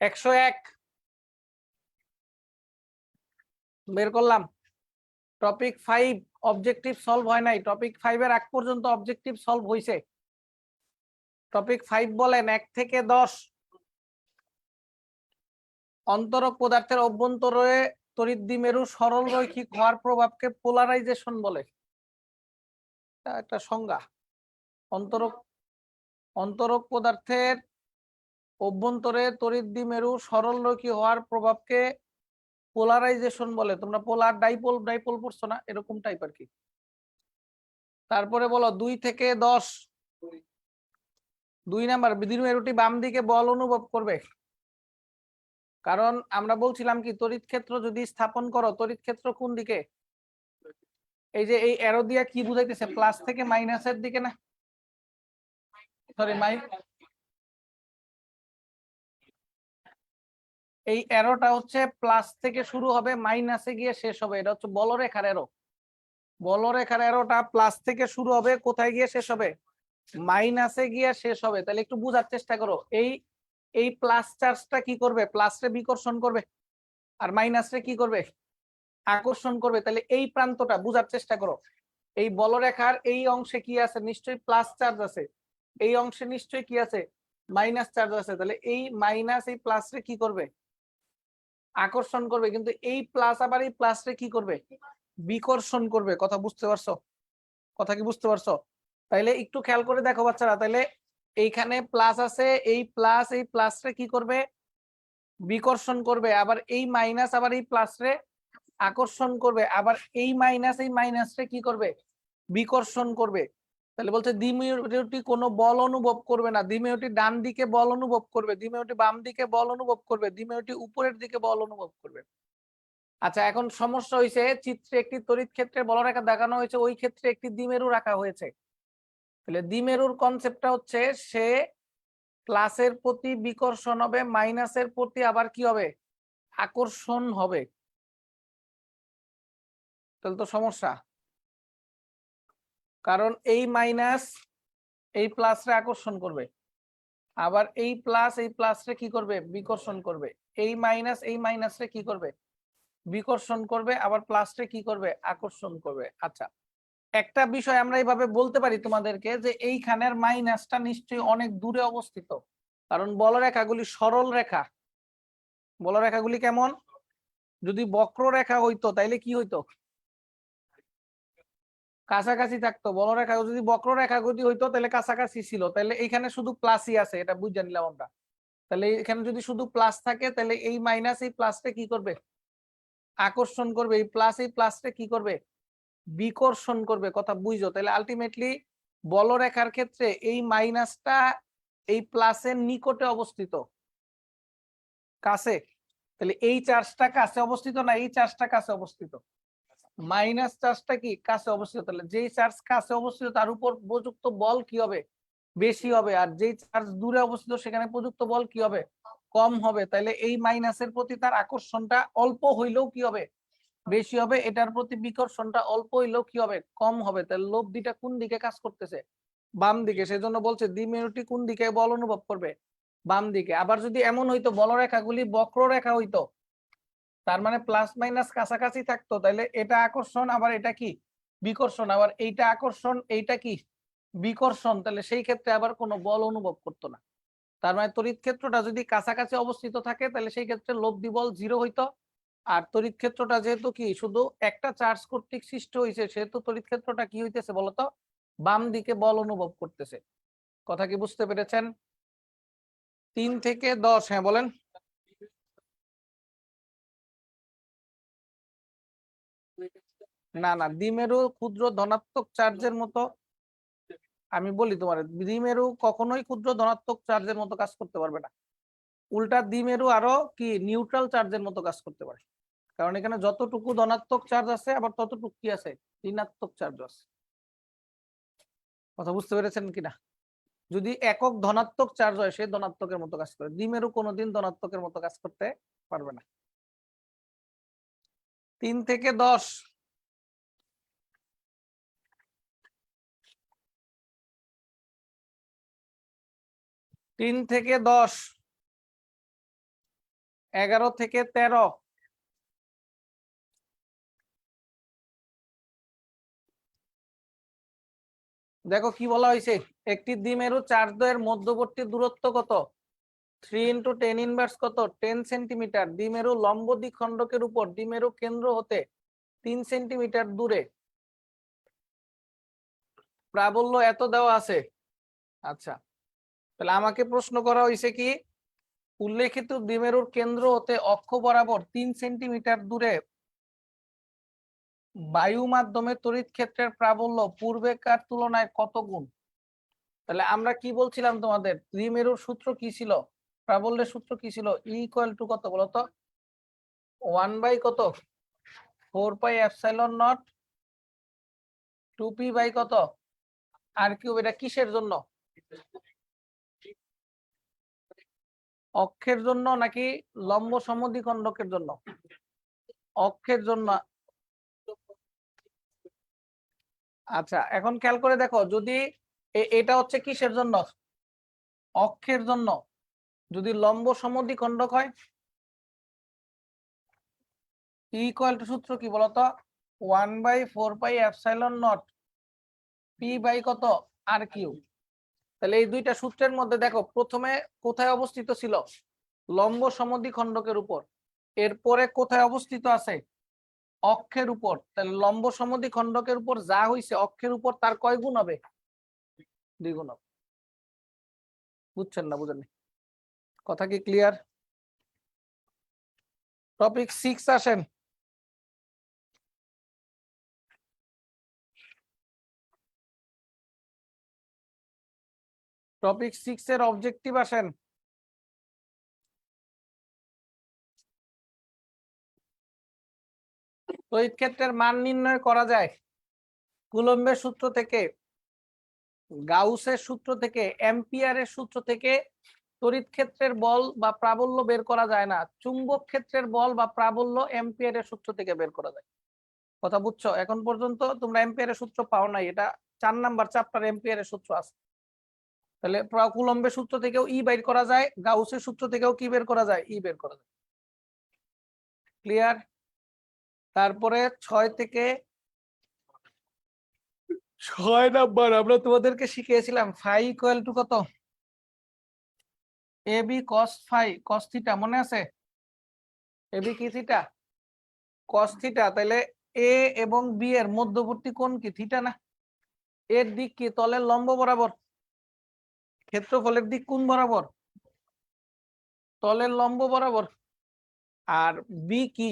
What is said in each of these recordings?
101 বের করলাম। Topic 5 objective solve হয় নাই, টপিক 5 এর আগ পর্যন্ত অবজেক্টিভ সলভ হইছে। টপিক 5 বলেন 1 থেকে 10 অন্তরক পদার্থের অভ্যন্তরে তড়িৎ দ্বিমেরু সরল রৈখিক হওয়ার প্রভাবকে পোলারাইজেশন বলে। একটা সংজ্ঞা। অন্তরক পদার্থের অভ্যন্তরে তড়িৎ দ্বিমেরু সরল রৈখিক হওয়ার প্রভাবকে পোলারাইজেশন বলে। তোমরা পোলার ডাইপোল ডাইপোল পড়ছো না, এরকম টাইপ আর কি। তারপরে বলো 2 থেকে 10 2 নাম্বার, দ্বিমেরুটি বাম দিকে বল অনুভব করবে। কারণ আমরা বলছিলাম কি তড়িৎ ক্ষেত্র যদি স্থাপন করো, তড়িৎ ক্ষেত্র কোন দিকে? এই যে এই অ্যারো দিয়া কি বুঝাইতেছে? প্লাস থেকে মাইনাসের দিকে না, সরি এই অ্যারোটা হচ্ছে প্লাস থেকে শুরু হবে, মাইনাসে গিয়ে শেষ হবে। এটা হচ্ছে বলরেখার অ্যারো। বলরেখার অ্যারোটা প্লাস থেকে শুরু হবে, কোথায় গিয়ে শেষ হবে? মাইনাসে গিয়ে শেষ হবে। তাহলে একটু বোঝার চেষ্টা করো, এই প্লাস চার্জটা কি করবে? প্লাসে বিকর্ষণ করবে, আর মাইনাসে কি করবে? আকর্ষণ করবে। তাহলে এই প্রান্তটা বোঝার চেষ্টা করো। এই বলরেখার এই অংশে কি আছে? নিশ্চয়ই প্লাস চার্জ আছে। এই অংশে নিশ্চয়ই কি আছে? মাইনাস চার্জ আছে। তাহলে এই মাইনাস এই প্লাসে কি করবে? আকর্ষণ করবে। কিন্তু এই প্লাস আবার এই প্লাসে কি করবে? বিকর্ষণ করবে। কথা বুঝতে পারছো? কথা কি বুঝতে পারছো? তাইলে একটু খেয়াল করে দেখো বাচ্চারা, তাইলে এইখানে প্লাস আছে, এই প্লাসে কি করবে? বিকর্ষণ করবে। আবার এই মাইনাস আবার এই প্লাসে আকর্ষণ করবে। আবার এই মাইনাসে কি করবে? বিকর্ষণ করবে। তাহলে বলছে দ্বিমেরুটি কোনো বল অনুভব করবে না। দ্বিমেরুটি ডান দিকে বল অনুভব করবে, দ্বিমেরুটি বাম দিকে বল অনুভব করবে, দ্বিমেরুটি উপরের দিকে বল অনুভব করবে। আচ্ছা, এখন সমস্যা হয়েছে, চিত্রে একটি তড়িৎ ক্ষেত্রের বলরেখা দেখানো হয়েছে, ওই ক্ষেত্রে একটি দ্বিমেরু রাখা হয়েছে। তাহলে দ্বিমেরুর কনসেপ্টটা হচ্ছে সে প্লাসের প্রতি বিকর্ষণ হবে, মাইনাসের প্রতি আবার কি হবে? আকর্ষণ হবে। তাহলে তো সমস্যা, কারণ এই মাইনাস এই প্লাসে আকর্ষণ করবে, আবার এই প্লাসে কি করবে? বিকর্ষণ করবে। এই মাইনাসে কি করবে? বিকর্ষণ করবে। আবার প্লাসে কি করবে? আকর্ষণ করবে। আচ্ছা, একটা বিষয় আমরা এইভাবে বলতে পারি তোমাদেরকে, যে এইখানের মাইনাসটা নিশ্চয়ই অনেক দূরে অবস্থিত, কারণ বলরেখাগুলি সরল রেখা। বলরেখাগুলি কেমন? যদি বক্ররেখা হইতো তাইলে কি হইতো? কাছাকাছি থাকতো। বলরেখা যদি বক্ররেখা যদি হইতো তাহলে কাছাকাছি ছিল। তাহলে এইখানে শুধু প্লাসই আছে, এটা বুঝে নিলাম আমরা। তাহলে এখানে যদি শুধু প্লাস থাকে, তাহলে এই মাইনাস এই প্লাসটা কি করবে? আকর্ষণ করবে। এই প্লাসটা কি করবে? বিকর্ষণ করবে। কথা বুঝছো? তাহলে আলটিমেটলি বলরেখার ক্ষেত্রে এই মাইনাসটা এই প্লাসের নিকটে অবস্থিত, কাছে। তাহলে এই চার্জটা কাছে অবস্থিত না, এই চার্জটা কাছে অবস্থিত। মাইনাস চার্জটা কি? কাছে অবস্থিত। তাহলে যেই চার্জ কাছে অবস্থিত তার উপর প্রযুক্ত বল কি হবে? বেশি হবে। আর যেই চার্জ দূরে অবস্থিত সেখানে প্রযুক্ত বল কি হবে? কম হবে। তাহলে এই মাইনাসের প্রতি তার আকর্ষণটা অল্প হইলেও কি হবে? বেশি হবে। এটার প্রতি বিকর্ষণটা অল্প হইলেও কি হবে? কম হবে। তাহলে লোভ দুইটা কোন দিকে কাজ করতেছে? বাম দিকে। সেজন্য বলছে দ্বিমেরুটি কোন দিকে বল অনুভব করবে? বাম দিকে। আবার যদি এমন হইতো বলরেখাগুলি বক্ররেখা হইতো, তার মানে প্লাস মাইনাস কাছাকাছি থাকতো, তাহলে এটা আকর্ষণ, আবার এটা কি? বিকর্ষণ। আবার এইটা আকর্ষণ, এইটা কি? বিকর্ষণ। তাহলে সেই ক্ষেত্রে আবার কোনো বল অনুভব করতো না। তার মানে তড়িৎ ক্ষেত্রটা যদি কাছাকাছি অবস্থিত থাকে, তাহলে সেই ক্ষেত্রে লব্ধি বল 0 হইতো। আর তড়িৎ ক্ষেত্রটা যেহেতু কি শুধু একটা চার্জ কর্তৃক সৃষ্টি হয়েছে, সেহেতু তড়িৎ ক্ষেত্রটা কি হইতেছে বলতো? বাম দিকে বল অনুভব করতেছে। কথা কি বুঝতে পেরেছেন? 3 থেকে 10, হ্যাঁ বলেন। না না, দ্বিমেরু ক্ষুদ্র ধনাত্মক চার্জের মতো, আমি বলি তোমার, দ্বিমেরু কখনোই ক্ষুদ্র ধনাত্মক চার্জের মতো কাজ করতে পারবে না। উল্টা দ্বিমেরু আরো কি নিউট্রাল চার্জের মতো কাজ করতে পারে। কারণ এখানে যতটুকু ধনাত্মক চার্জ আছে, আবার ততটুকু কি আছে? ঋণাত্মক চার্জ আছে। কথা বুঝতে পেরেছেন কিনা? যদি একক ধনাত্মক চার্জ হয়, সে ধনাত্মকের মতো কাজ করে। দ্বিমেরু কোনোদিন ধনাত্মকের মতো কাজ করতে পারবে না। 3 থেকে 10, 3 থেকে 10 11 থেকে 13। দেখো কি বলা হয়েছে, একটি দ্বিমেরু চার্জদ্বয়ের মধ্যবর্তী দূরত্ব কত? 3 × 10⁻, কত? 10 সেন্টিমিটার। দ্বিমেরু লম্ব দ্বিখণ্ডকের উপর দ্বিমেরু কেন্দ্র হতে 3 সেন্টিমিটার দূরে প্রাবল্য এত দেওয়া আছে। আচ্ছা, তাহলে আমাকে প্রশ্ন করা হয়েছে কি, উল্লেখিত দ্বিমেরুর কেন্দ্র হতে অক্ষ বরাবর 3 সেন্টিমিটার দূরে বায়ু মাধ্যমে তড়িৎ ক্ষেত্রের প্রাবল্য পূর্বেকার তুলনায় কত গুণ? তাহলে আমরা কি বলছিলাম তোমাদের, দ্বিমেরুর সূত্র কি ছিল, প্রাবল্যের সূত্র কি ছিল? ই ইকুয়াল টু কত বলতো? 1 কত? 4πε0 2p কত আর কিউব। এটা কিসের জন্য? অক্ষের জন্য নাকি লম্ব সমদ্বিখণ্ডকের জন্য? অক্ষের জন্য। আচ্ছা, এখন খেয়াল করে দেখো, যদি এটা হচ্ছে কিসের জন্য? অক্ষের জন্য। যদি লম্ব সমদ্বিখণ্ডক হয়, ইকুয়াল টু সূত্র কি বলতো? 1/4πε0 p কত আর কিউ। তাহলে এই দুইটা সূত্রের মধ্যে দেখো, প্রথমে কোথায় অবস্থিত ছিল? লম্ব সমদ্বিখণ্ডকের উপর। এরপরে কোথায় অবস্থিত আছে? অক্ষের উপর। তাহলে লম্ব সমদ্বিখণ্ডকের উপর যা হইছে অক্ষের উপর তার কয় গুণ হবে? 2 গুণ হবে। বুঝছেন না বুঝেননি? কথা কি ক্লিয়ার? টপিক 6 আসেন। টপিক 6 এর অবজেক্টিভ আসেন। তড়িৎ ক্ষেত্রের মান নির্ণয় করা যায় কুলম্বের সূত্র থেকে, গাউসের সূত্র থেকে, অ্যাম্পিয়ারের সূত্র থেকে। তড়িৎ ক্ষেত্রের বল বা প্রাবল্য বের করা যায় না। চুম্বক ক্ষেত্রের বল বা প্রাবল্য অ্যাম্পিয়ারের সূত্র থেকে বের করা যায়। কথা বুঝছো? এখন পর্যন্ত তোমরা অ্যাম্পিয়ারের সূত্র পাও নাই, এটা 4 নাম্বার চ্যাপ্টার অ্যাম্পিয়ারের সূত্র আছে। তাহলে কুলম্বের সূত্র থেকেও ই বের করা যায়, গাউসের সূত্র থেকেও কি বের করা যায়? ই বের করা যায়। ক্লিয়ার? তারপরে 6 থেকে 6 নাম্বার আমরা তোমাদেরকে শিখিয়েছিলাম ফাই ইকুয়াল টু কত? A B cos phi cos theta, মনে আছে? এ বি কি থিটা? Cos theta. তাহলে এ এবং বি এর মধ্যবর্তী কোণ কি? থিটা না? এর দিক কি? তলের লম্ব বরাবর। ক্ষেত্রফলের দিক কোন বরাবর? তলের লম্ব বরাবর। আর বি কি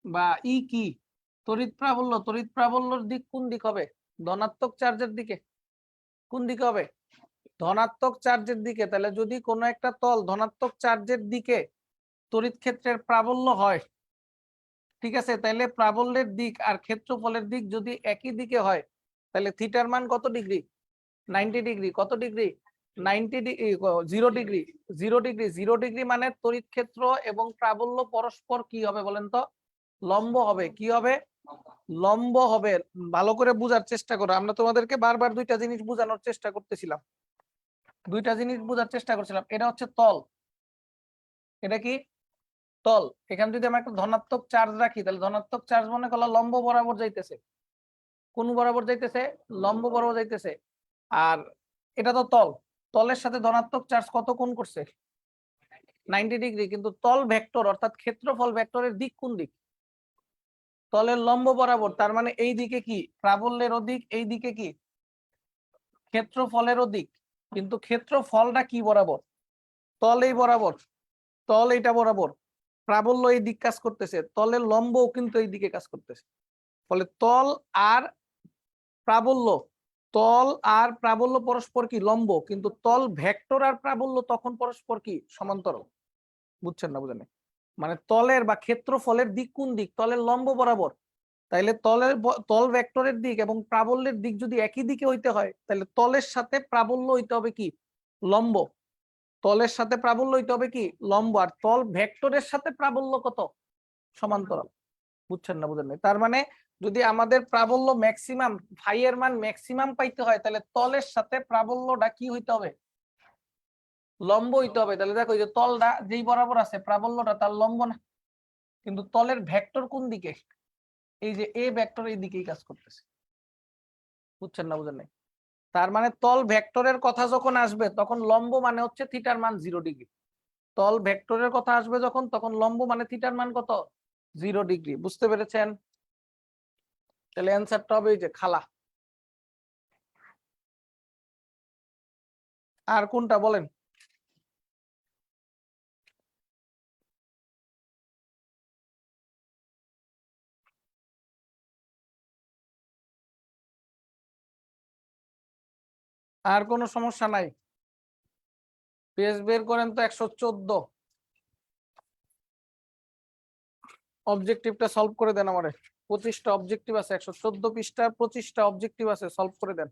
বা ই কি? তড়িৎ প্রাবল্য। তড়িৎ প্রাবল্যর দিক কোন দিক হবে? ধনাত্মক চার্জের দিকে। কোন দিকে হবে? ধনাত্মক চার্জের দিকে। তাহলে যদি কোনো একটা তল ধনাত্মক চার্জের দিকে তড়িৎ ক্ষেত্রের প্রাবল্য হয়, ঠিক আছে, তাহলে প্রাবল্যের দিক আর ক্ষেত্রফলের দিক যদি একই দিকে হয়, তাহলে থিটার মান কত ডিগ্রি? 90 ডিগ্রি। কত degree? 90 degree. 0 degree. 0 degree. 0 degree মানে তড়িৎ ক্ষেত্র এবং প্রাবল্য পরস্পর কি হবে বলেন তো? লম্ব হবে। কি হবে? লম্ব হবে। ভালো করে বোঝার চেষ্টা করো, আমরা তোমাদেরকে বারবার দুইটা জিনিস বোঝানোর চেষ্টা করতেছিলাম। দুইটা জিনিস বোঝার চেষ্টা করছিলাম। এটা হচ্ছে তল। এটা কি? তল। এখানে যদি আমরা একটা ধনাত্মক চার্জ রাখি, তাহলে ধনাত্মক চার্জ মনে করলো লম্ব বরাবর যাইতেছে। কোন বরাবর যাইতেছে? লম্ব বরাবর যাইতেছে। আর এটা তো তল। তলের সাথে ধনাত্মক চার্জ কত কোণ করছে? 90 ডিগ্রি। কিন্তু তল ভেক্টর অর্থাৎ ক্ষেত্রফল ভেক্টরের দিক কোন দিক? তলের লম্ব বরাবর। তার মানে এই দিকে কি? প্রাবল্যের দিক। এই দিকে কি? ক্ষেত্রফলের দিক। কিন্তু ক্ষেত্রফলটা কি বরাবর? তল এই বরাবর। তল এইটা বরাবর। প্রাবল্য এই দিক কাজ করতেছে, তলের লম্বও কিন্তু এই দিকে কাজ করতেছে। ফলে তল আর প্রাবল্য, তল আর প্রাবল্য পরস্পর কি? লম্ব। কিন্তু তল ভেক্টর আর প্রাবল্য তখন পরস্পর কি? সমান্তরাল। বুঝছেন না বুঝেন? মানে তলের বা ক্ষেত্রফলের দিক কোন দিক? তলের লম্ব বরাবর। তাইলে তল ভেক্টরের দিক এবং প্রাবল্যের দিক যদি একই দিকে হইতে হয়, তাহলে তলের সাথে প্রাবল্য হইতে হবে কি? লম্ব। তলের সাথে প্রাবল্য হইতে হবে কি? লম্ব। আর তল ভেক্টরের সাথে প্রাবল্য কত? সমান্তরাল। বুঝছেন না বুঝেন? তার মানে যদি আমাদের প্রাবল্য ম্যাক্সিমাম, ফাই এর মান ম্যাক্সিমাম পাইতে হয়, তাহলে তলের সাথে প্রাবল্যটা কি হইতে হবে? লম্ব হইতে হবে। তাহলে দেখো এই যে তলটা যেই বরাবর আছে প্রাবল্যটা তার লম্ব না, কিন্তু তলের ভেক্টর কোন দিকে? এই যে এ ভেক্টর এই দিকেই কাজ করতেছে। বুঝছেন না বুঝেন নাই? তার মানে তল ভেক্টরের কথা যখন আসবে তখন লম্ব মানে হচ্ছে থিটার মান 0 ডিগ্রি। তল ভেক্টরের কথা আসবে যখন, তখন লম্ব মানে থিটার মান কত? 0 ডিগ্রি। বুঝতে পেরেছেন? তাহলে অ্যান্সারটা হবে এই যে খালা। আর কোনটা বলেন? আর কোনো সমস্যা নাই? পেজ বের করেন তো 114। অবজেক্টিভটা সলভ করে দেন আমারে। 25টা অবজেক্টিভ আছে, 114 পৃষ্ঠার 25টা অবজেক্টিভ আছে, সলভ করে দেন।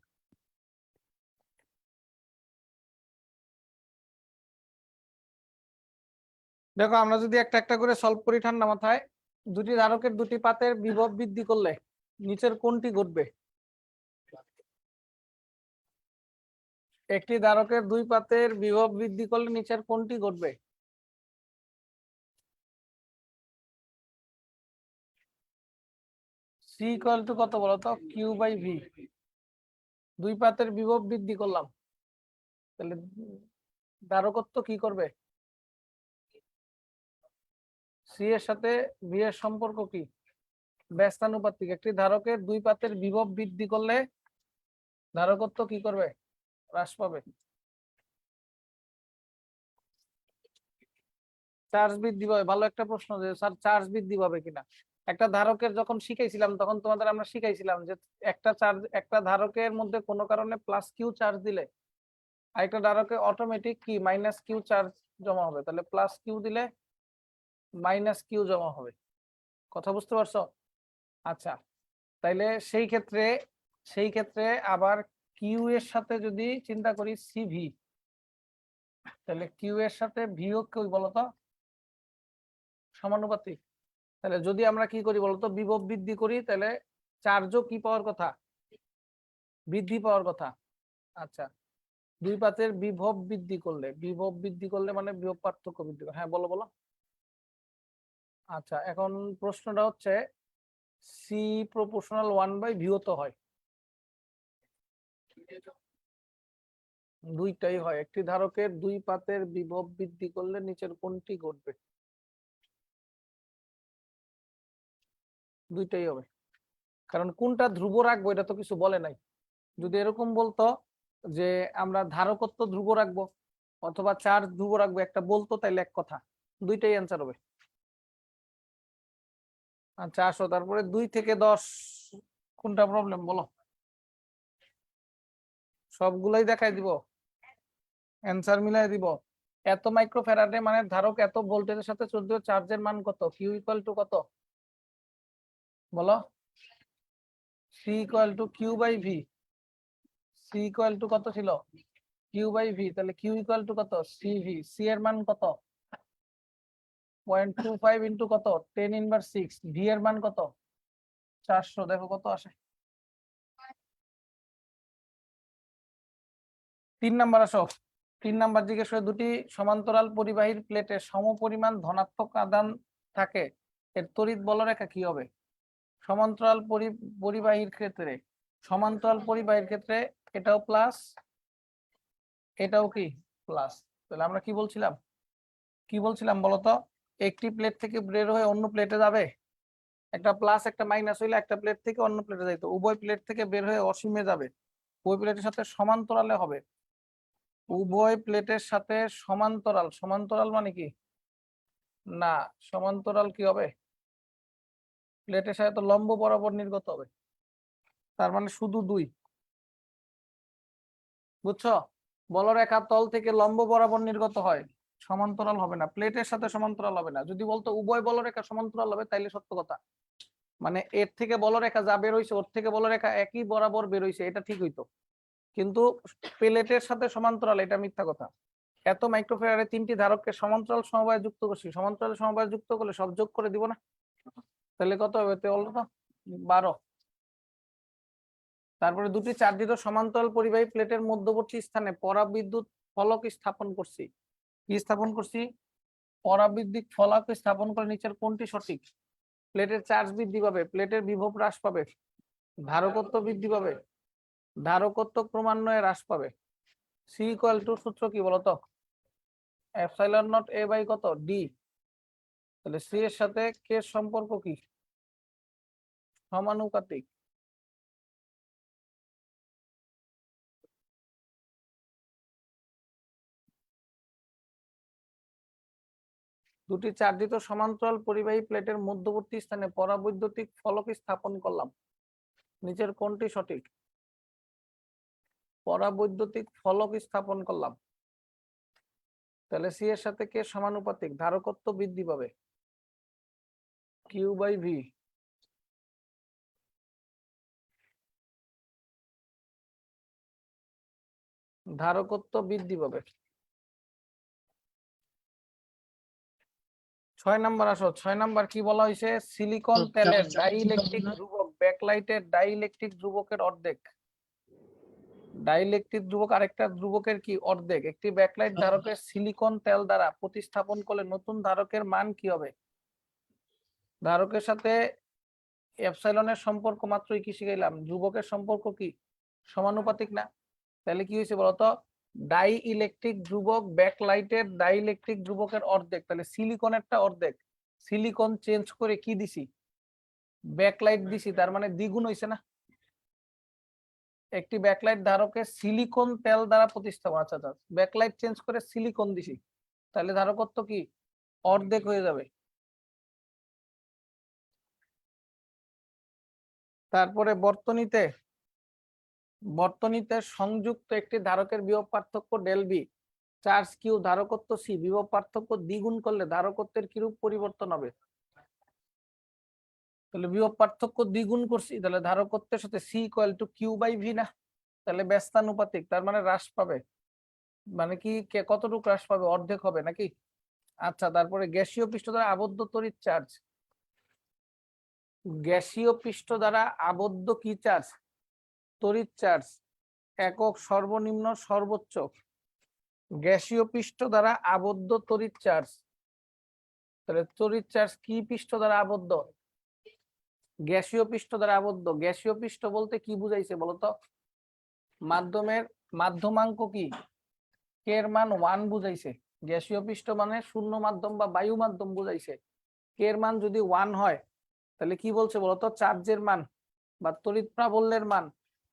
দেখো আমরা যদি একটা একটা করে সলভ করি ঠান্ডা মাথায়, দুটি ধারকের দুটি পাতের বিভব বৃদ্ধি করলে নিচের কোনটি ঘটবে? একটি ধারকের দুই পাতের বিভব বৃদ্ধি করলে নিচের কোনটি ঘটবে? সি ইকুয়াল টু কত বলো তো? Q by V. দুই পাতের বিভব বৃদ্ধি করলাম, তাহলে ধারকত্ব কি করবে? সি এর সাথে ভি এর সম্পর্ক কি? ব্যস্তানুপাতিক। একটি ধারকের দুই পাতের বিভব বৃদ্ধি করলে ধারকত্ব কি করবে? হ্রাস পাবে। চার্জ বৃদ্ধি পাবে। ভালো একটা প্রশ্ন যে স্যার চার্জ বৃদ্ধি পাবে কিনা। একটা ধারকের যখন শিখাইছিলাম তখন তোমাদের আমরা শিখাইছিলাম যে একটা ধারকের মধ্যে কোনো কারণে প্লাস কিউ চার্জ দিলে আরেকটা ধারকে অটোমেটিক কি মাইনাস কিউ চার্জ জমা হবে। তাহলে প্লাস কিউ দিলে মাইনাস কিউ জমা হবে। কথা বুঝতে পারছো? আচ্ছা, তাইলে সেই ক্ষেত্রে আবার কিউ এর সাথে যদি চিন্তা করি সিভি, তাহলে কিউ এর সাথে ভিও কি বলতো? সমানুপাতিক। তাহলে যদি আমরা কি করি বলতো, বিভব বৃদ্ধি করি, তাহলে চার্জও কি পাওয়ার কথা? বৃদ্ধি পাওয়ার কথা। আচ্ছা, দুই পাতের বিভব বৃদ্ধি করলে মানে বিভব পার্থক্য বৃদ্ধি করে। হ্যাঁ বলো বলো। আচ্ছা, এখন প্রশ্নটা হচ্ছে সি প্রপোর্শনাল 1/ভিও তো হয়, দুইটাই হয়। একটি ধারকের দুই পাতের বিভব বৃদ্ধি করলে নিচের কোনটি ঘটবে? দুইটাই হবে, কারণ কোনটা ধ্রুব রাখবো এটা তো কিছু বলে নাই। যদি এরকম বলতো যে আমরা ধারকত্ব ধ্রুব রাখবো অথবা চার্জ ধ্রুব রাখবো একটা বলতো, তাইলে এক কথা, দুইটাই অ্যান্সার হবে। আচ্ছা আসো, তারপরে 2 থেকে 10 কোনটা প্রবলেম বলো? সবগুলাই দেখাই দিব, অ্যান্সার মিলাই দিব। এত মাইক্রোফ্যারাডে মানে ধারক এত ভোল্টেজের সাথে চলতে চার্জের মান কত? কিউ ইকুয়াল টু কত বলো? C equal to Q by V. C equal to কত ছিল? Q by V. তাহলে কিউ ইকুয়াল টু কত? সিভি। সি এর মান কত? 0.25 ইন্টু কত? 10⁻⁶। ভি এর মান কত? 400। দেখো কত আসে। 3 নাম্বার আসো। 3 নাম্বার জিজ্ঞেস করে দুটি সমান্তরাল পরিবাহীর প্লেটে সমপরিমাণ ধনাত্মক আধান থাকে, এর তড়িৎ বলরেখা কি হবে? সমান্তরাল পরিবাহীর ক্ষেত্রে এটাও প্লাস, এটাও কি প্লাস। তাহলে আমরা কি বলছিলাম বলতো? একটি প্লেট থেকে বের হয়ে অন্য প্লেটে যাবে, একটা প্লাস একটা মাইনাস হইলে একটা প্লেট থেকে অন্য প্লেটে যাইতো, উভয় প্লেট থেকে বের হয়ে অসীমে যাবে, ওই প্লেটের সাথে সমান্তরালে হবে। উভয় প্লেটের সাথে সমান্তরাল। সমান্তরাল মানে কি? না, সমান্তরাল কি হবে? প্লেটের সাথে তো লম্ব বরাবর নির্গত হবে, তার মানে শুধু 2। বুঝছো? বলরেখা তল থেকে লম্ব বরাবর নির্গত হয়, সমান্তরাল হবে না, প্লেটের সাথে সমান্তরাল হবে না। যদি বলতো উভয় বলরেখা সমান্তরাল হবে তাইলে সত্য কথা, মানে এর থেকে বলরেখা যা বের হইছে ওর থেকে বলরেখা একই বরাবর বের হইছে, এটা ঠিক হইতো। কিন্তু প্লেটের সাথে সমান্তরাল এটা মিথ্যা কথা। এত মাইক্রোফ্যারাডে 3টি ধারককে সমান্তরাল সমবায়ে যুক্ত করছি, সমান্তরাল সমবায়ে যুক্ত করলে সব যোগ করে দিব না, তাহলে কত হবে? তো 12। তারপরে দুটি চার্জিত সমান্তরাল পরিবাহী প্লেটের মধ্যবর্তী স্থানে পরাবিদ্যুৎ ফলক স্থাপন করছি। কি স্থাপন করছি? পরাবৈদ্যুতিক ফলক স্থাপন করে নিচের কোনটি সঠিক? প্লেটের চার্জ বৃদ্ধি পাবে, প্লেটের বিভব হ্রাস পাবে, ধারকত্ব বৃদ্ধি পাবে, ধারকত্ব ক্রমান্বয়ে হ্রাস পাবে। সি ইকুয়াল টু সূত্র কি বলতো? এপসাইলন নট এ বাই কত ডি। তাহলে সি এর সাথে কে সম্পর্ক কি? সমানুপাতিক। দুটি চার্জিত সমান্তরাল পরিবাহী প্লেটের মধ্যবর্তী স্থানে পরাবৈদ্যুতিক ফলক স্থাপন করলাম, নিচের কোনটি সঠিক? পরাবৈদ্যুতিক ফলক স্থাপন করলাম, তাহলে সি এর সাথে কে সমানুপাতিক? ধারকত্ব বৃদ্ধি পাবে, কিউ বাই ভি। ধারকত্ব বৃদ্ধি পাবে। 6 নাম্বার আসো। 6 নাম্বার কি বলা হয়েছে? সিলিকন তেলের ডাইইলেকট্রিক ধ্রুবক ব্যাকলাইটের ডাইইলেকট্রিক ধ্রুবকের অর্ধেক। ডাইইলেকট্রিক ধ্রুবক আরেকটা ধ্রুবকের কি? অর্ধেক। একটি ব্যাকলাইট ধারকের সিলিকন তেল দ্বারা প্রতিস্থাপন করলে নতুন ধারকের মান কি হবে? ধারকের সাথে এপসাইলনের সম্পর্ক মাত্রই কি শিখাইলাম? ধ্রুবকের সম্পর্ক কি? সমানুপাতিক না? তাহলে কি হয়েছে বলতো? ডাই ইলেকট্রিক ধ্রুবক ব্যাকলাইটের ডাই ইলেকট্রিক ধ্রুবকের অর্ধেক, তাহলে সিলিকনেরটা অর্ধেক। সিলিকন চেঞ্জ করে কি দিছি? ব্যাকলাইট দিছি, তার মানে দ্বিগুণ হয়েছে না? একটি ব্যাকলাইট ধারকের সিলিকন তেল দ্বারা প্রতিস্থাপন। আচ্ছা আচ্ছা, ব্যাকলাইট চেঞ্জ করে সিলিকন দিছি, তাহলে ধারকত্ব কি? অর্ধেক হয়ে যাবে। তারপরে বর্তনীতে সংযুক্ত একটি ধারকের বিভব পার্থক্য ডেল বি, চার্জ কিউ, ধারকত্ব সি, বিভব পার্থক্য দ্বিগুণ করলে ধারকত্বের কিরূপ পরিবর্তন হবে? তাহলে বিভব পার্থক্য দ্বিগুণ করছি, তাহলে ধারকত্বের সাথে C equal to Q by V না? তাহলে ব্যস্তানুপাতিক, তার মানে হ্রাস পাবে। মানে কি কতটুকু হ্রাস পাবে? অর্ধেক হবে নাকি? আচ্ছা, তারপরে গ্যাসীয় পৃষ্ঠ দ্বারা আবদ্ধ তড়িৎ চার্জ। গ্যাসীয় পৃষ্ঠ দ্বারা আবদ্ধ কি চার্জ? তড়িৎ চার্জ। একক সর্বনিম্ন সর্বোচ্চ। গ্যাসীয় পৃষ্ঠ দ্বারা আবদ্ধ তড়িৎ চার্জ। তাহলে তড়িৎ চার্জ কি পৃষ্ঠ দ্বারা আবদ্ধ? গ্যাসীয় পৃষ্ঠ দ্বারা আবদ্ধ। গ্যাসীয় পৃষ্ঠ বলতে কি বুঝাইছে বলতো? মাধ্যমের মাধ্যমাঙ্ক কি? কে এর মান 1 বুঝাইছে। গ্যাসীয় পৃষ্ঠ মানে শূন্য মাধ্যম বা বায়ু মাধ্যম বুঝাইছে। কে এর মান যদি 1 হয়, তাহলে কি বলছে বলতো? চার্জের মান বা তড়িৎ প্রাবল্যের মান,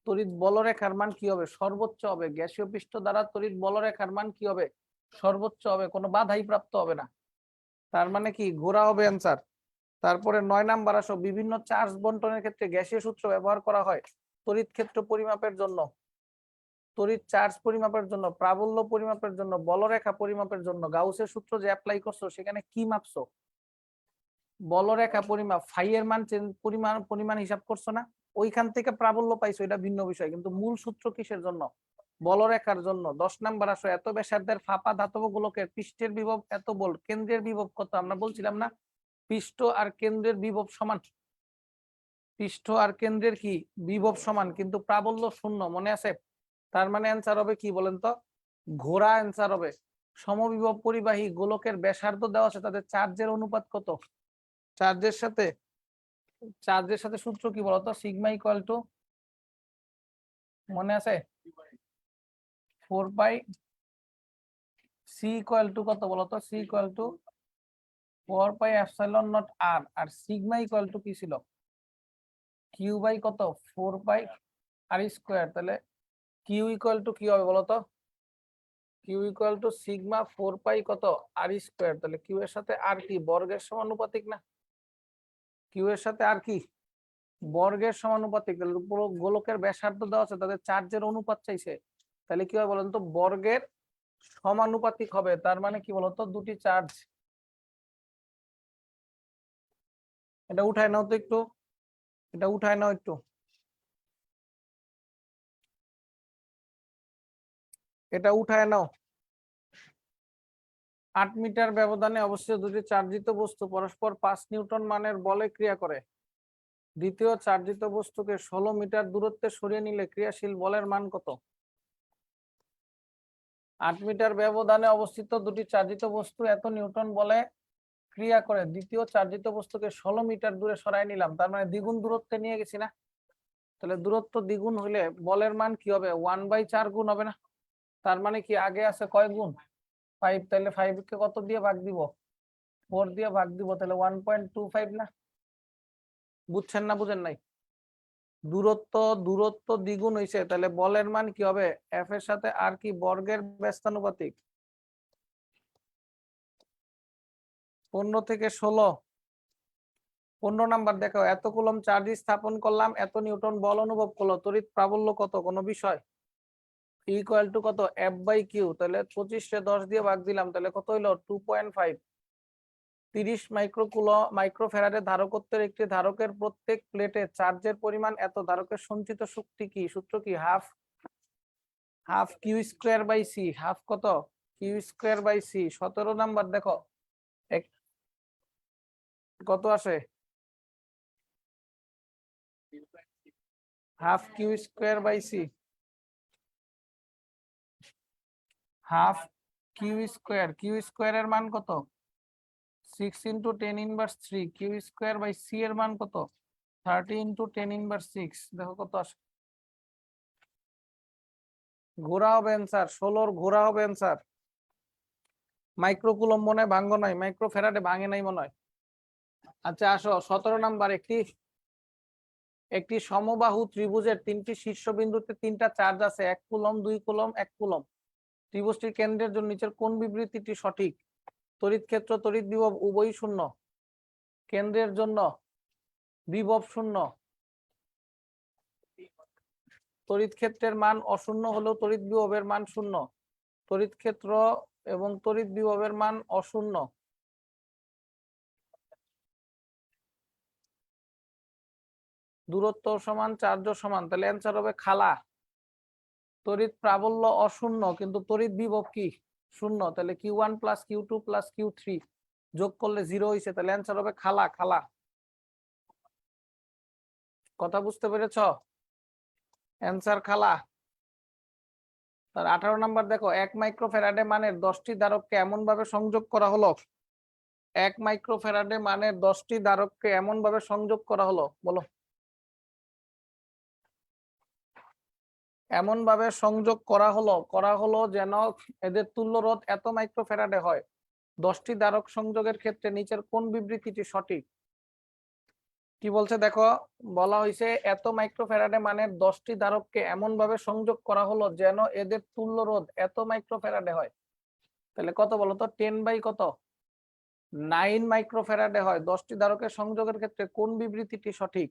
তড়িৎ বলরেখার মান কি হবে? সর্বোচ্চ হবে। গ্যাসীয় পৃষ্ঠ দ্বারা তড়িৎ বলরেখার মান কি হবে? সর্বোচ্চ হবে, কোনো বাধাই প্রাপ্ত হবে না। তার মানে কি? ঘোরা হবে অ্যান্সার। তারপরে 9 নাম্বার আসো। বিভিন্ন চার্জ বন্টনের ক্ষেত্রে গ্যাসীয় সূত্র ব্যবহার করা হয় তড়িৎ ক্ষেত্র পরিমাপের জন্য, তড়িৎ চার্জ পরিমাপের জন্য, প্রাবল্য পরিমাপের জন্য, বলরেখা পরিমাপের জন্য। গাউসের সূত্র যে অ্যাপ্লাই করছো সেখানে কি মাপছো? বলরেখা পরিমাপ। ফাই এর মান পরিমাণ হিসাব করছো না? ওইখান থেকে প্রাবল্য পাইছো, এটা ভিন্ন বিষয়, কিন্তু মূল সূত্র কিসের জন্য? বলরেখার জন্য। 10 নাম্বার আসো। এত ব্যাসার্ধের ফাঁপা ধাতব গোলকের পৃষ্ঠের বিভব এত ভোল্ট, কেন্দ্রের বিভব কত? আমরা বলছিলাম না পৃষ্ঠ আর কেন্দ্রের বিভব সমান? পৃষ্ঠ আর কেন্দ্রের কি বিভব সমান, কিন্তু প্রাবল্য শূন্য, মনে আছে? তার মানে অ্যান্সার হবে কি বলেন তো? ঘোড়া অ্যান্সার হবে। সমবিভব পরিবাহী গোলকের ব্যাসার্ধ দেওয়া আছে, তাদের চার্জের অনুপাত কত? চার্জের সাথে সূত্র কি বলতো? সিগমা ইকুয়াল টু, মনে আছে? 4 পাই। সি ইকুয়াল টু কত বলতো? C equal to 4 pi epsilon nought R, আর সিগমা ইকুয়াল টু কি ছিল? কিউ বাই কত? 4 পাই আর স্কোয়ার। তাহলে কিউ ইকুয়াল টু কি হবে বলতো? Q equal to sigma 4 pi কত? R square. তাহলে কিউ এর সাথে আর কি? বর্গের সমানুপাতিক না? কিউ এর সাথে আর কি? বর্গের সমানুপাতিক। পুরো গোলকের ব্যাসার্ধ দেওয়া আছে, তাদের চার্জের অনুপাত চাইছে, তাহলে কি হয় বলেন তো? বর্গের সমানুপাতিক হবে। তার মানে কি বলতো? দুটি চার্জ। এটা উঠায় নাও তো একটু, এটা উঠায় নাও একটু। এটা উঠায় নাও। 8 মিটার ব্যবধানে অবশ্যই দুটি চার্জিত বস্তু পরস্পর 5 নিউটন মানের বলে ক্রিয়া করে। দ্বিতীয় চার্জিত বস্তুকে 16 মিটার দূরত্বে সরিয়ে নিলে ক্রিয়াশীল বলের মান কত? 8 মিটার ব্যবধানে অবস্থিত দুটি চার্জিত বস্তু এত নিউটন বলে ক্রিয়া করে দ্বিতীয় চার্জিত বস্তুকে 16 মিটার দূরে সরাই নিলাম, তার মানে দ্বিগুণ দূরত্বে নিয়ে গেছি না? তাহলে দূরত্ব দ্বিগুণ হলে বলের মান কি হবে? 1/4 গুণ হবে না? তার মানে কি আগে আছে কয় গুণ? 5, তাহলে 5 কে কত দিয়ে ভাগ দিব? 4 দিয়ে ভাগ দিব, তাহলে 1.25 না? বুঝছেন না বুঝেন নাই? দূরত্ব দ্বিগুণ হইছে, তাহলে বলের মান কি হবে? এফ এর সাথে আর কি বর্গের ব্যস্তানুপাতিক। 15 থেকে 16। 15 নাম্বার দেখো, এত কুলম চার্জ স্থাপন করলাম, এত নিউটন বল অনুভব করলো, তড়িৎ প্রাবল্য কত? কোনো বিষয়? ইকুয়াল টু কত? F by Q. তাহলে 25 কে 10 দিয়ে ভাগ দিলাম, তাহলে কত হইলো? 2.5। 30 মাইক্রোফ্যারাডের ধারকত্বের একটি ধারকের প্রত্যেক প্লেটে চার্জের পরিমাণ এত। ধারকের সঞ্চিত শক্তি কি? সূত্র কি? Half Q square by C. Half কত? Q square by C. 17 number দেখো, কত আসে? Half Q square by C. Half Q স্কোয়ারের মান কত? 6 × 10⁻³ কিউ স্কোয়ার বাই সি এর মান কত? 30 × 10⁻6। দেখো কত আসে। ঘোরা হবে অ্যান্সার, 16 ঘোরা হবে অ্যান্সার। মাইক্রোকুলম মনে হয় ভাঙ্গ নাই, মাইক্রোফ্যারাডে ভাঙে নাই মনে হয়। আচ্ছা আসো 17 নাম্বার। একটি সমবাহু ত্রিভুজের 3টি শীর্ষবিন্দুতে 3টা চার্জ আছে, 1 কুলম, 2 কুলম, 1 কুলম। ত্রিভুজটির কেন্দ্রের জন্য নিচের কোন বিবৃতিটি সঠিক? তড়িৎ ক্ষেত্র তড়িৎ বিভব উভয়ই শূন্য। কেন্দ্রের জন্য বিভব শূন্য। তড়িৎ ক্ষেত্রের মান অশূন্য হলেও তড়িৎ বিভবের মান শূন্য। তড়িৎ ক্ষেত্র এবং তড়িৎ বিভবের মান অশূন্য। দূরত্ব সমান, চার্জ সমান, তাহলে অ্যান্সার হবে খালা। তড়িৎ প্রাবল্য অশূন্য কিন্তু তড়িৎ বিভব কি? শূন্য। তাহলে Q1 + Q2 + Q3 যোগ করলে 0 হয়েছে, তাহলে অ্যান্সার হবে খালা। খালা। কথা বুঝতে পেরেছ? অ্যান্সার খালা। তার 18 নাম্বার দেখো, 1 মাইক্রোফ্যারাডে মানের 10টি ধারককে এমন ভাবে সংযোগ করা হলো। 1 মাইক্রোফ্যারাডে মানের 10টি ধারককে এমন ভাবে সংযোগ করা হলো, বলো। এমন ভাবে সংযোগ করা হলো যেন এদের তুল্য রোধ এত মাইক্রোফ্যারাডে হয়। 10টি ধারক সংযোগের ক্ষেত্রে নিচের কোন বিবৃতিটি সঠিক? কি বলছে দেখো, বলা হয়েছে এত মাইক্রোফ্যারাডে মানে 10টি ধারককে এমন ভাবে সংযোগ করা হলো যেন এদের তুল্য রোধ এত মাইক্রোফ্যারাডে হয়। তাহলে কত বলতো? 10/9 মাইক্রোফ্যারাডে হয়। 10টি ধারকের সংযোগের ক্ষেত্রে কোন বিবৃতিটি সঠিক?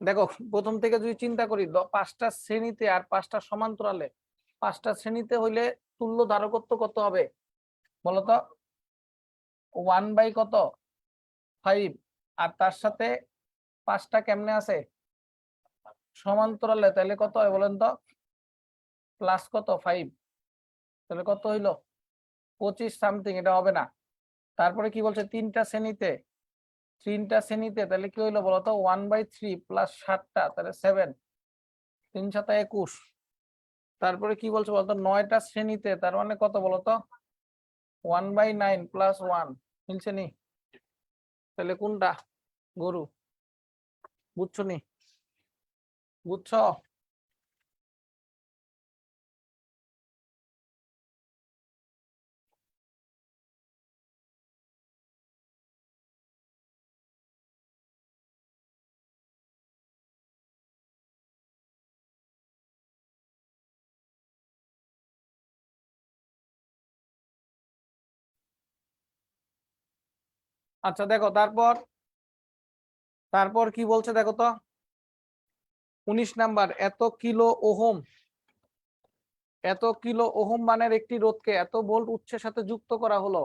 দেখো প্রথম থেকে যদি চিন্তা করি, 5টা শ্রেণীতে আর 5টা সমান্তরালে, 5টা শ্রেণীতে হইলে তুল্য ধারকত্ব কত হবে বলতো? 1/5। আর তার সাথে 5টা কেমনে আছে? সমান্তরালে, তাহলে কত হয় বলেন তো? প্লাস কত? 5। তাহলে কত হইলো? 25 সামথিং। এটা হবে না। তারপরে কি বলছে? 3টা শ্রেণীতে, তাহলে কি হইলো বলতো? 1/3 + 7টা, তাহলে 7। 3 × 7 = 21। তারপরে কি বলছে বলতো? 9টা শ্রেণীতে, তার মানে কত বলতো? 1/9 + 1। মিলছে নি? তাহলে কোনটা গরু? বুঝছো নি? বুঝছো? আচ্ছা দেখো, তারপর কি বলছে দেখো তো, 19 নাম্বার। এত কিলো ওহম মানের একটি রোধকে এত ভোল্ট উৎসের সাথে যুক্ত করা হলো।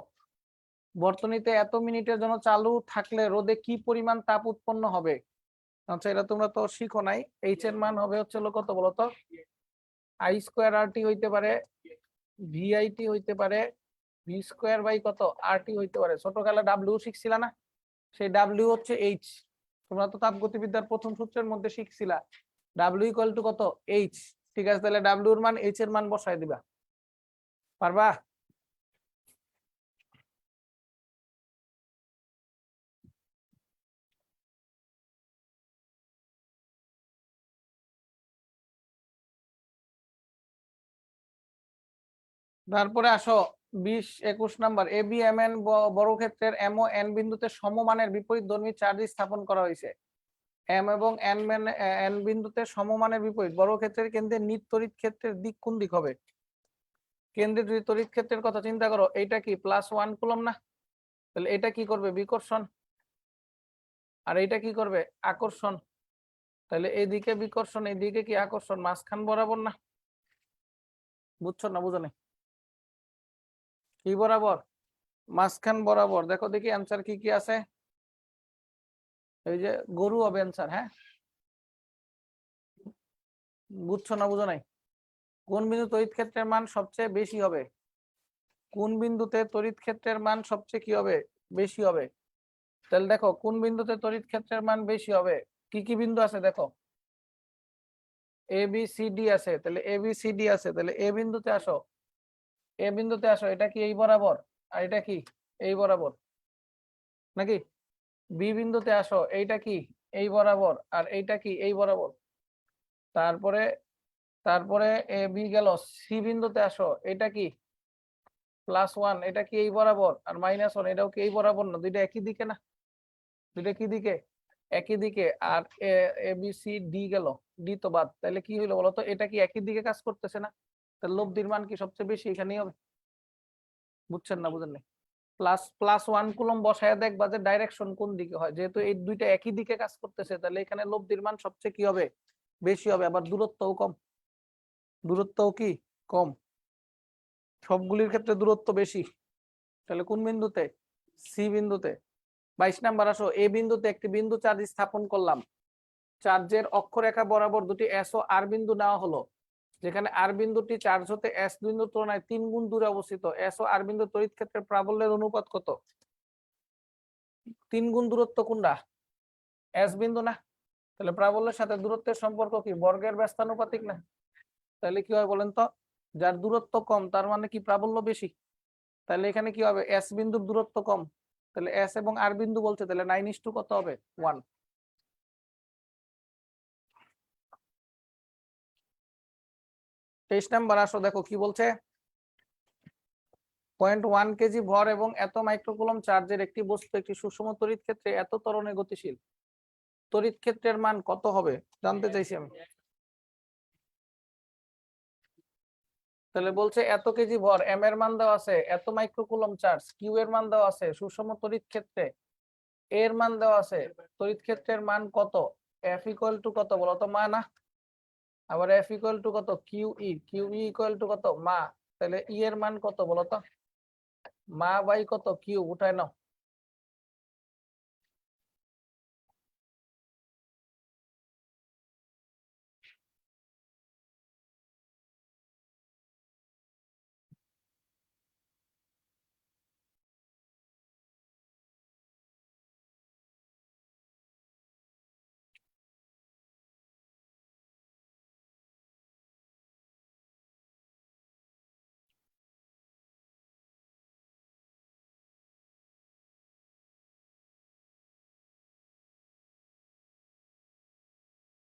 বর্তনীতে এত মিনিটের জন্য চালু থাকলে রোধে কি পরিমাণ তাপ উৎপন্ন হবে? আচ্ছা এটা তোমরা তো শিখো নাই। এইচ এর মান হবে হচ্ছে কত বলতো? I²RT হইতে পারে, VIT হইতে পারে, V² কত RT হইতে পারে। ছোটকালে ডাব্লিউ শিখছিলা না? সেই ডাব্লিউ হচ্ছে এইচ। তোমরা তো তাপগতিবিদ্যার প্রথম সূত্রের মধ্যে শিখছিলা ডাব্লিউ = কত? এইচ। ঠিক আছে, তাহলে ডাব্লিউ এর মান এইচ এর মান বসায় দিবা। পারবা? তারপরে আসো 20-21 number, A B M N বর্গক্ষেত্রের এম ও এন বিন্দুতে সমমানের বিপরীতধর্মী চার্জ স্থাপন করা হয়েছে। এম এবং এন বিন্দুতে সমমানের বিপরীত বর্গক্ষেত্রের কেন্দ্রে নিট তড়িৎ ক্ষেত্রের দিক কোন দিক হবে? কেন্দ্রের যদি তড়িৎ ক্ষেত্রের কথা চিন্তা করো, এটা কি +1 কুলম না? তাহলে এটা কি করবে? বিকর্ষণ। আর এটা কি করবে? আকর্ষণ। তাহলে এইদিকে বিকর্ষণ, এইদিকে কি আকর্ষণ, মাঝখান বরাবর না? বুঝছো না বুঝো না? কি বরাবর? মাঝখান বরাবর। দেখো দেখি অ্যান্সার কি কি আছে। এই যে গরু হবে অ্যান্সার। হ্যাঁ, বুঝছো না বুঝো নাই? কোন বিন্দু তড়িৎ ক্ষেত্রের মান সবচেয়ে বেশি হবে? কোন বিন্দুতে তড়িৎ ক্ষেত্রের মান সবচেয়ে কি হবে? বেশি হবে। তাহলে দেখো কোন বিন্দুতে তড়িৎ ক্ষেত্রের মান বেশি হবে। কি কি বিন্দু আছে দেখো, এ বি সি ডি আছে। তাহলে এ বি সি ডি আছে, তাহলে এ বিন্দুতে আসো। এ বিন্দুতে আসো, এটা কি এই বরাবর? আর এটা কি এই বরাবর নাকি? বি বিন্দুতে আসো, এইটা কি এই বরাবর, আর এইটা কি এই বরাবর। তারপরে তারপরে এ বি গেল। সি বিন্দুতে আসো, এটা কি +1, এটা কি এই বরাবর, আর -1 এটাও কি এই বরাবর না? দুইটা একই দিকে না? দুইটা কি দিকে? একই দিকে। আর এ বি সি ডি গেল, ডি তো বাদ। তাহলে কি হইলো বলতো? এটা কি একই দিকে কাজ করতেছে না? তাহলে লব্ধির মান কি সবচেয়ে বেশি এখানেই হবে। বুঝছেন না বুঝেন না? +1 কুলম বসায় দেখবা যে ডাইরেকশন কোন দিকে হয়। যেহেতু এই দুইটা একই দিকে কাজ করতেছে, তাহলে এখানে লব্ধির মান সবচেয়ে কি হবে? বেশি হবে। আবার দূরত্বও কম। দূরত্বও কি কম? সবগুলির ক্ষেত্রে দূরত্ব বেশি। তাহলে কোন বিন্দুতে? সি বিন্দুতে। 22 নাম্বার আসো, এ বিন্দুতে একটি বিন্দু চার্জ স্থাপন করলাম। চার্জের অক্ষরেখা বরাবর দুটি এস ও আর বিন্দু নেওয়া হলো, যেখানে আর বিন্দুটি চার্জ হতে এস বিন্দুর তুলনায় 3 গুণ দূরে অবস্থিত। এস ও আর বিন্দু তড়িৎ ক্ষেত্রের প্রাবল্যের অনুপাত কত? 3 গুণ দূরত্ব কোনটা? এস বিন্দু না? তাহলে প্রাবল্যের সাথে দূরত্বের সম্পর্ক কি? বর্গের ব্যস্তানুপাতিক না? তাহলে কি হয় বলেন তো? যার দূরত্ব কম তার মানে কি প্রাবল্য বেশি। তাহলে এখানে কি হবে? এস বিন্দুর দূরত্ব কম, তাহলে এস এবং আর বিন্দু বলছে, তাহলে 9:1 কত হবে? 1। 23 নাম্বার আসো, দেখো কি বলছে। 0.1 কেজি ভর এবং এত মাইক্রোকুলম চার্জের একটি বস্তু একটি সুষম তড়িৎ ক্ষেত্রে এত ত্বরণে গতিশীল। তড়িৎ ক্ষেত্রের মান কত হবে জানতে চাইছি আমি। তাহলে বলছে এত কেজি ভর, এম এর মান দেওয়া আছে, এত মাইক্রোকুলম চার্জ, কিউ এর মান দেওয়া আছে, সুষম তড়িৎ ক্ষেত্রে এর মান দেওয়া আছে। তড়িৎ ক্ষেত্রের মান কত? এফ ইকুয়াল টু কত বলতো? মা না? আবার এফ ইকুয়াল টু কত? কিউ ই ইকুয়াল টু কত? মা। তাহলে ই এর মান কত বলতো? মা বাই কত? কিউ। উঠায় নাও।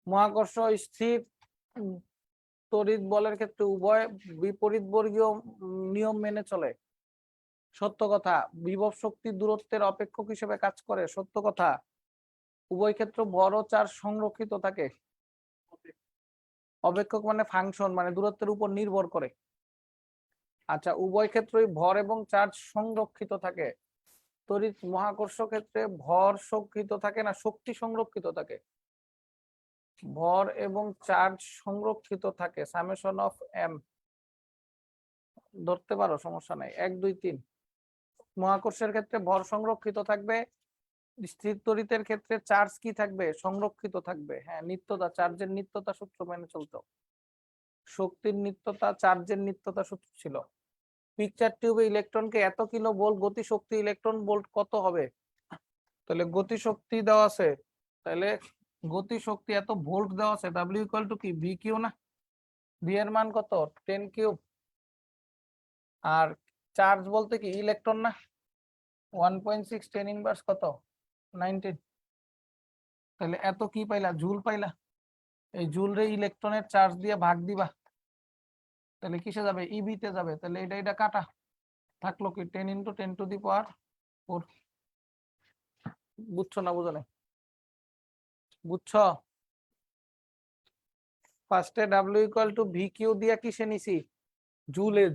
মহাকর্ষ স্থির তড়িৎ বলের ক্ষেত্রে উভয় বিপরীত বর্গীয় নিয়ম মেনে চলে। সত্য কথা। বিভব শক্তি দূরত্বের অপেক্ষক হিসেবে কাজ করে। সত্য কথা। উভয় ক্ষেত্র ভর ও চার্জ সংরক্ষিত থাকে। অপেক্ষক মানে ফাংশন, মানে দূরত্বের উপর নির্ভর করে। আচ্ছা, উভয় ক্ষেত্রেই ভর এবং চার্জ সংরক্ষিত থাকে। তড়িৎ মহাকর্ষ ক্ষেত্রে ভর সংরক্ষিত থাকে না, শক্তি সংরক্ষিত থাকে। ভর এবং চার্জ সংরক্ষিত থাকে। সামেশন অফ এম ধরতে পারো, সমস্যা নাই। 1 2 3। মহাকর্ষের ক্ষেত্রে ভর সংরক্ষিত থাকবে, স্থির তড়িতের ক্ষেত্রে চার্জ কি থাকবে? সংরক্ষিত থাকবে। হ্যাঁ, নিত্যতা, চার্জের নিত্যতা সূত্র মেনে চলতো। শক্তির নিত্যতা চার্জের নিত্যতা সূত্র ছিল। পিকচার টিউবে ইলেকট্রনকে এত কিলো ভোল্ট গতি শক্তি, ইলেকট্রন ভোল্ট কত হবে? তাহলে গতি শক্তি দেওয়া আছে, তাহলে গতি শক্তি এত ভোল্ট দেওয়া আছে, ডাব্লিউ ইকুয়াল টু কি? ভি কিউ না? ভি এর মান কত? 10 কিউব। আর চার্জ বলতে কি ইলেকট্রন না, 1.6 10 ইনভার্স কত 19, তাহলে এত কি পাইলা জুল পাইলা, এই জুল রে ইলেকট্রনের চার্জ দিয়ে ভাগ দিবা, তাহলে কিসে যাবে ইবি তে যাবে, তাহলে এটা কাটা থাকলো কি 10 × 10⁴। বুঝছো না বুঝো না? বুঝছো? ফার্স্টে W equal to V Q দিয়া কিসে নিছি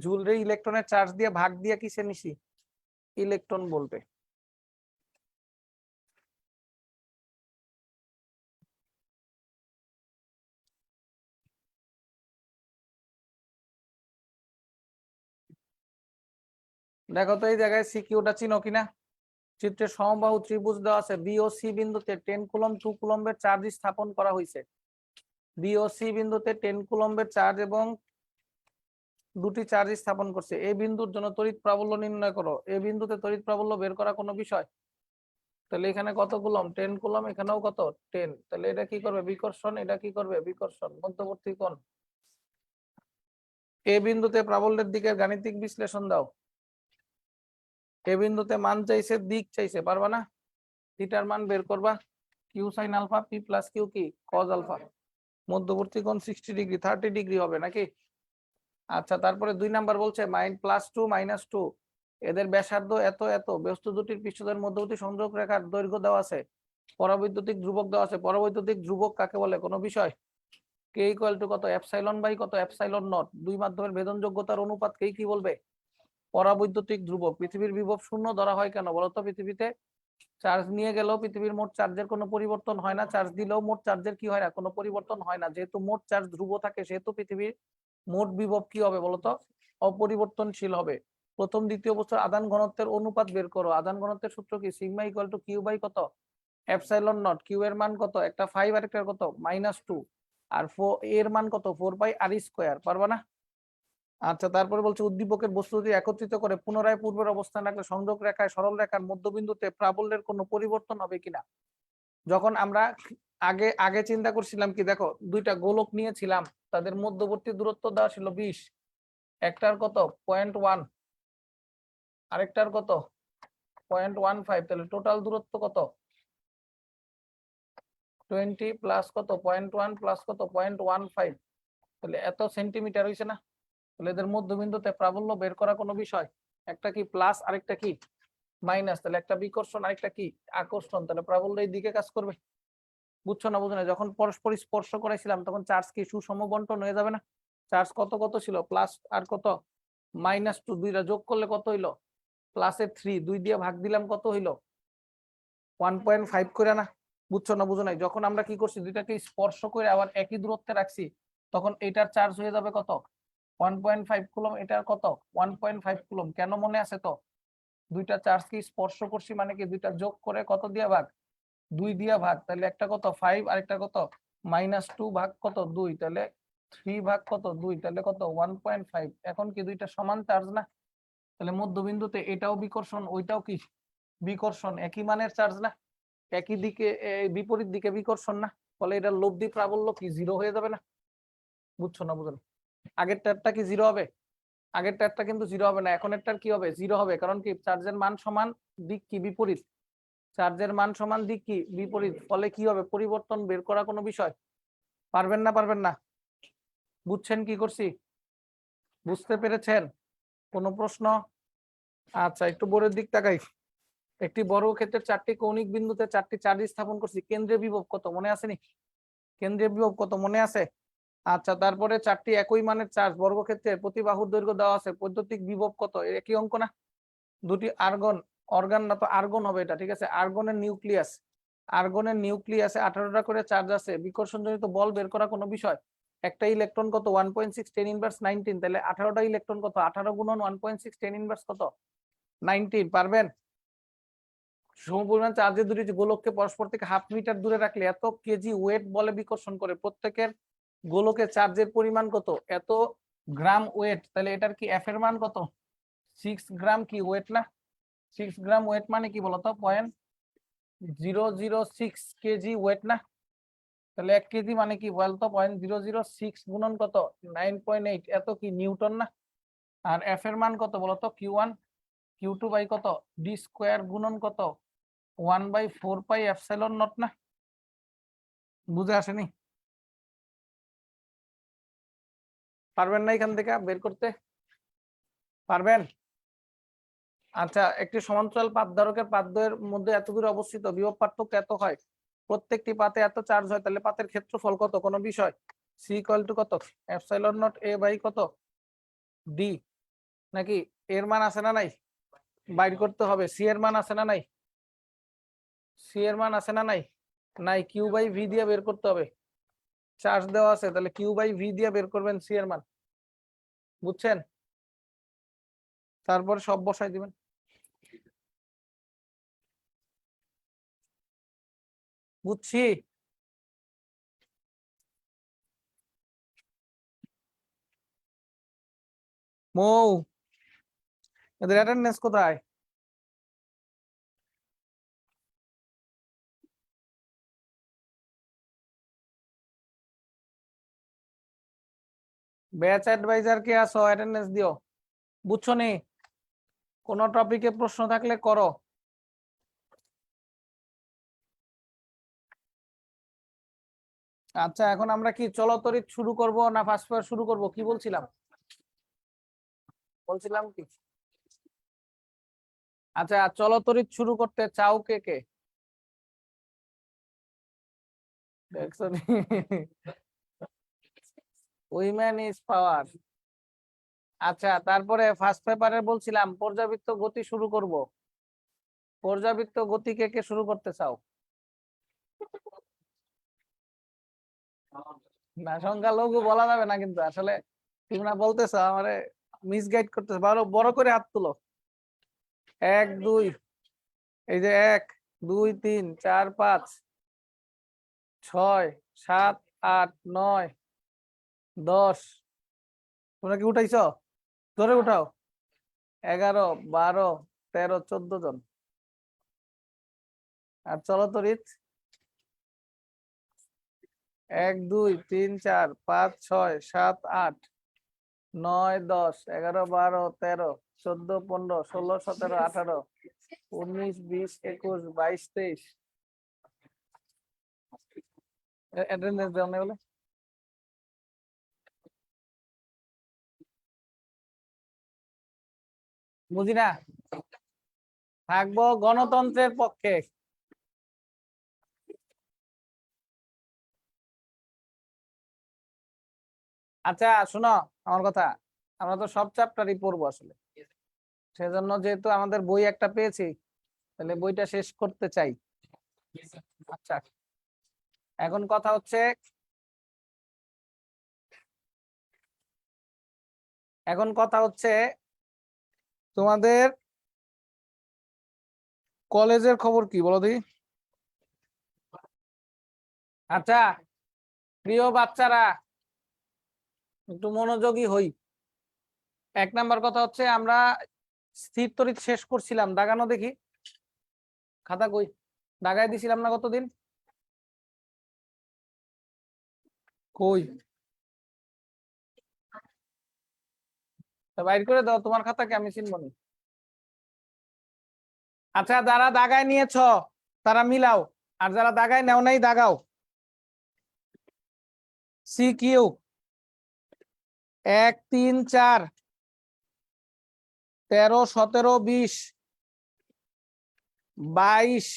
জুল রে ইলেকট্রনের চার্জ দিয়ে ভাগ দিয়া কিসে নিছি ইলেকট্রন বলতে। দেখো তো এই জায়গায় সিকিউটা চিনো কিনা, চিত্রে সমবাহু ত্রিভুজ দেওয়া আছে, বি ও সি বিন্দুতে 10 কুলম্ব 2 কুলম্বের চার্জ স্থাপন করা হয়েছে। বি ও সি বিন্দুতে 10 কুলম্বের চার্জ এবং দুটি চার্জ স্থাপন করছে। এই বিন্দুর জন্য তড়িৎ প্রাবল্য নির্ণয় করো। এই বিন্দুতে তড়িৎ প্রাবল্য বের করা কোনো বিষয়, তাহলে এখানে কত কুলম্ব 10 কুলম্ব, এখানেও কত 10, তাহলে এটা কি করবে বিকর্ষণ, এটা কি করবে বিকর্ষণ, মধ্যবর্তী কোণ। এ বিন্দুতে প্রাবল্যের দিকের গাণিতিক বিশ্লেষণ দাও। এ বিন্দুতে মান চাইছে, দিক চাইছে, পারবা না? থিটার মান বের করবা, Q sine alpha P plus Q কি কজ আলফা, মধ্যবর্তী কোণ 60 ডিগ্রি 30 ডিগ্রি হবে নাকি? আচ্ছা, তারপরে 2 নাম্বার বলছে +2 -2, এদের ব্যাসার্ধ এত এত, বস্তু দুটির পৃষ্ঠদের মধ্যবর্তী সংযোগ রেখার দৈর্ঘ্য দেওয়া আছে, পরাবৈদ্যুতিক ধ্রুবক দেওয়া আছে। পরাবৈদ্যুতিক ধ্রুবক কাকে বলে কোনো বিষয়? কে ইকুয়াল টু কত এপসাইলন বাই কত এপসাইলন নট, দুই মাধ্যমের ভেদন যোগ্যতার অনুপাত কে কি বলবে? পরাবৈদ্যুতিক ধ্রুবক। পৃথিবীর বিভব শূন্য ধরা হয় কেন বলতো? পৃথিবীতে চার্জ নিয়ে গেলেও পৃথিবীর মোট চার্জের কোনো পরিবর্তন হয় না, চার্জ দিলেও মোট চার্জের কি হয় না, কোনো পরিবর্তন হয় না। যেহেতু মোট চার্জ ধ্রুব থাকে, সেহেতু পৃথিবীর মোট বিভব কি হবে বলতো? অপরিবর্তনশীল হবে। প্রথম দ্বিতীয় বস্তুর আদান ঘনত্বের অনুপাত বের করো। আদান ঘনত্বের সূত্র কি? Sigma equal to Q by কত এপসাইলন নট। কিউ এর মান কত? একটা 5 আর একটা কত -2, আর এর মান কত 4πr²। পারবা না? আচ্ছা, তারপরে বলছে উদ্দীপকের বস্তুটি একত্রিত করে পুনরায় পূর্বের অবস্থান রাখলে সংযোগ রেখায় সরল রেখার মধ্যবিন্দুতে প্রাবল্যের কোনো পরিবর্তন হবে কিনা। যখন আমরা আগে আগে চিন্তা করছিলাম কি, দেখো দুইটা গোলক নিয়েছিলাম, তাদের মধ্যবর্তী দূরত্ব দেওয়া ছিল 20, একটার কত 0.1, আরেকটার কত 0.15, তাহলে টোটাল দূরত্ব কত 20 প্লাস কত 0.1 প্লাস কত 0.15, তাহলে এত সেন্টিমিটার হয়েছে না। তাহলে এদের মধ্যবিন্দুতে প্রাবল্য বের করা কোনো বিষয়, একটা কি প্লাস আরেকটা কি মাইনাস, তাহলে একটা বিকর্ষণ আরেকটা কি আকর্ষণ, তাহলে প্রাবল্য এই দিকে কাজ করবে। বুঝছো না বুঝো না? যখন পরস্পর স্পর্শ করাইছিলাম তখন চার্জ কি সুষম বন্টন হয়ে যাবে না? চার্জ কত কত ছিল প্লাস আর কত -2, দুইটা যোগ করলে কত হইলো +3, 2 দিয়ে ভাগ দিলাম কত হইলো 1.5 করে না? বুঝছো না বুঝো নাই? যখন আমরা কি করছি দুইটাকে স্পর্শ করে আবার একই দূরত্বে রাখছি, তখন এটার চার্জ হয়ে যাবে কত 1.5 কুলম্ব, এটার কত 1.5 কুলম্ব। কেন মনে আছে তো? দুইটা চার্জ কি স্পর্শ করছি মানে কি দুইটা যোগ করে কত দিয়ে ভাগ 2 দিয়ে ভাগ, তাহলে একটা কত 5 আর একটা কত -2 ভাগ কত 2, তাহলে 3 ভাগ কত 2, তাহলে কত 1.5। এখন কি দুইটা সমান চার্জ না? তাহলে মধ্যবিন্দুতে এটাও বিকর্ষণ ওইটাও কি বিকর্ষণ, একই মানের চার্জ না, একই দিকে বিপরীত দিকে বিকর্ষণ না, ফলে এটা লব্ধি প্রাবল্য কি 0 হয়ে যাবে না? বুঝছো না বুঝো না? আগের টারটা কি 0 হবে? আগের টারটা কিন্তু 0 হবে না, এখন এরটার কি হবে 0 হবে, কারণ কি চার্জের মান সমান দিক কি বিপরীত, চার্জের মান সমান দিক কি বিপরীত, ফলে কি হবে পরিবর্তন বের করা কোনো বিষয়। পারবেন না পারবেন না? বুঝছেন কি করছি? বুঝতে পেরেছেন? কোনো প্রশ্ন? আচ্ছা, একটু বোর্ডের দিক তাকাই। একটি বর্গক্ষেত্রের 4টি কৌণিক বিন্দুতে 4টি চার্জ স্থাপন করছি। কেন্দ্রীয় বিভব কত মনে আছে নি? কেন্দ্রীয় বিভব কত মনে আছে? আচ্ছা, তারপরে 4টি একই মানের চার্জ বর্গক্ষেত্রের প্রতি বাহুর দৈর্ঘ্য দেওয়া আছে। বৈদ্যুতিক বিভব কত? একই অঙ্ক না? দুটি আর্গন, অর্গান না তো আর্গন হবে এটা, ঠিক আছে? আর্গনের নিউক্লিয়াসে 18টা করে চার্জ আছে। বিকর্ষণজনিত বল বের করা কোনো বিষয়। একটা ইলেকট্রন কত 1.6 10 ইনভার্স 19, তাহলে 18টা ইলেকট্রন কত 18 গুণন 1.6 10 ইনভার্স কত 19। পারবেন? সমপরিমাণ চার্জের দুটি গোলককে পরস্পর থেকে ½ মিটার দূরে রাখলে এত কেজি ওয়েট বলে বিকর্ষণ করে। প্রত্যেকের গোলকে চার্জের পরিমাণ কত এত গ্রাম ওয়েট, তাহলে এটার কি এফ এর মান কত 6 গ্রাম কি ওয়েট না? 6 গ্রাম ওয়েট মানে কি বলতো 0.006 কেজি ওয়েট না? তাহলে 1 কেজি মানে কি বলতো 0.006 গুণন কত 9.8, এত কি নিউটন না? আর এফ এর মান কত বলতো Q1 Q2 বাই কত ডি স্কয়ার গুণন কত 1/4 পাই এপসাইলন নট না? বুঝে আসেনি? পারবেন না এখান থেকে বের করতে? পারবেন? আচ্ছা, একটি সমান্তরাল পাতধারকের পাতদ্বয়ের মধ্যে এত দূরে অবস্থিত, বিভব পার্থক্য এত হয়, প্রত্যেকটি পাতে এত চার্জ হয়, তাহলে পাতের ক্ষেত্রফল কত? কোনো বিষয় সি ইকুয়াল টু কত এপসাইলন নট এ বাই কত ডি, নাকি এর মান আছে না নাই? বাইর করতে হবে। সি এর মান আছে না নাই? সি এর মান আছে না নাই? নাই, কিউ বাই ভি দিয়ে বের করতে হবে। চার্জ দেওয়া আছে, তাহলে কিউ বাই ভি দিয়ে বের করবেন সি এর মান। বুঝছেন? তারপর সব বসাই দিবেন। বুঝছি। মৌ, এদের অ্যাটেন্ডেন্স কোথায়? ব্যাচ অ্যাডভাইজার কে আসো, অ্যাটেন্ডেন্স দিও। বুঝছো নি? কোন টপিকে প্রশ্ন থাকলে করো। আচ্ছা, এখন আমরা কি চলতরিৎ শুরু করব না ফাস্ট ফরওয়ার্ড শুরু করব? কি বলছিলাম? বলছিলাম কি? আচ্ছা, চলতরিৎ শুরু করতে চাও কে কে? দেখছো নি? Women is power. আচ্ছা, তারপরে ফার্স্ট পেপারে বলছিলাম পর্যাবৃত্ত গতি শুরু করব। পর্যাবৃত্ত গতি কে কে শুরু করতে চাও? না, সংখ্যালঘু বলা যাবে না, কিন্তু আসলে তোমরা বলতেছো আমারে মিসগাইড করতেছো। বড় বড় করে হাত তুলো। 1 2, এই যে 1 2 3 4 5 6 7 8 9 10। তোমরা কি উঠাইছো? ধরে উঠাও। 11 12 13 14 জন। আর চলতরিৎ 1 2 3 4 5 6 7 8 9 10 11 12 13 14 15 16 17 18 19 20 21 22 23। অ্যাটেন্ডেন্স দাও না বলে? বুঝি না। থাকবো গণতন্ত্রের পক্ষে। আচ্ছা শোনো আমার কথা, আমরা তো সব চ্যাপ্টারই পড়বো আসলে, সেজন্য যেহেতু আমাদের বই একটা পেয়েছি, তাহলে বইটা শেষ করতে চাই। আচ্ছা, এখন কথা হচ্ছে, এখন কথা হচ্ছে তোমাদের কলেজের খবর কি বলো দেখি? আচ্ছা, প্রিয় বাচ্চারা, একটু মনোযোগী হই। 1 নাম্বার কথা হচ্ছে আমরা স্থির তড়িৎ শেষ করছিলাম, দাগানো দেখি খাতা কই, দাগাই দিছিলাম না কতদিন? কই, বাইর করে দাও তোমার খাতাকে, আমি চিনব না। আচ্ছা, যারা দাগায় নিয়েছ তারা মিলাও, আর যারা দাগায় নেও নাই দাগাও। C Q 1 3 4 13 17 20 22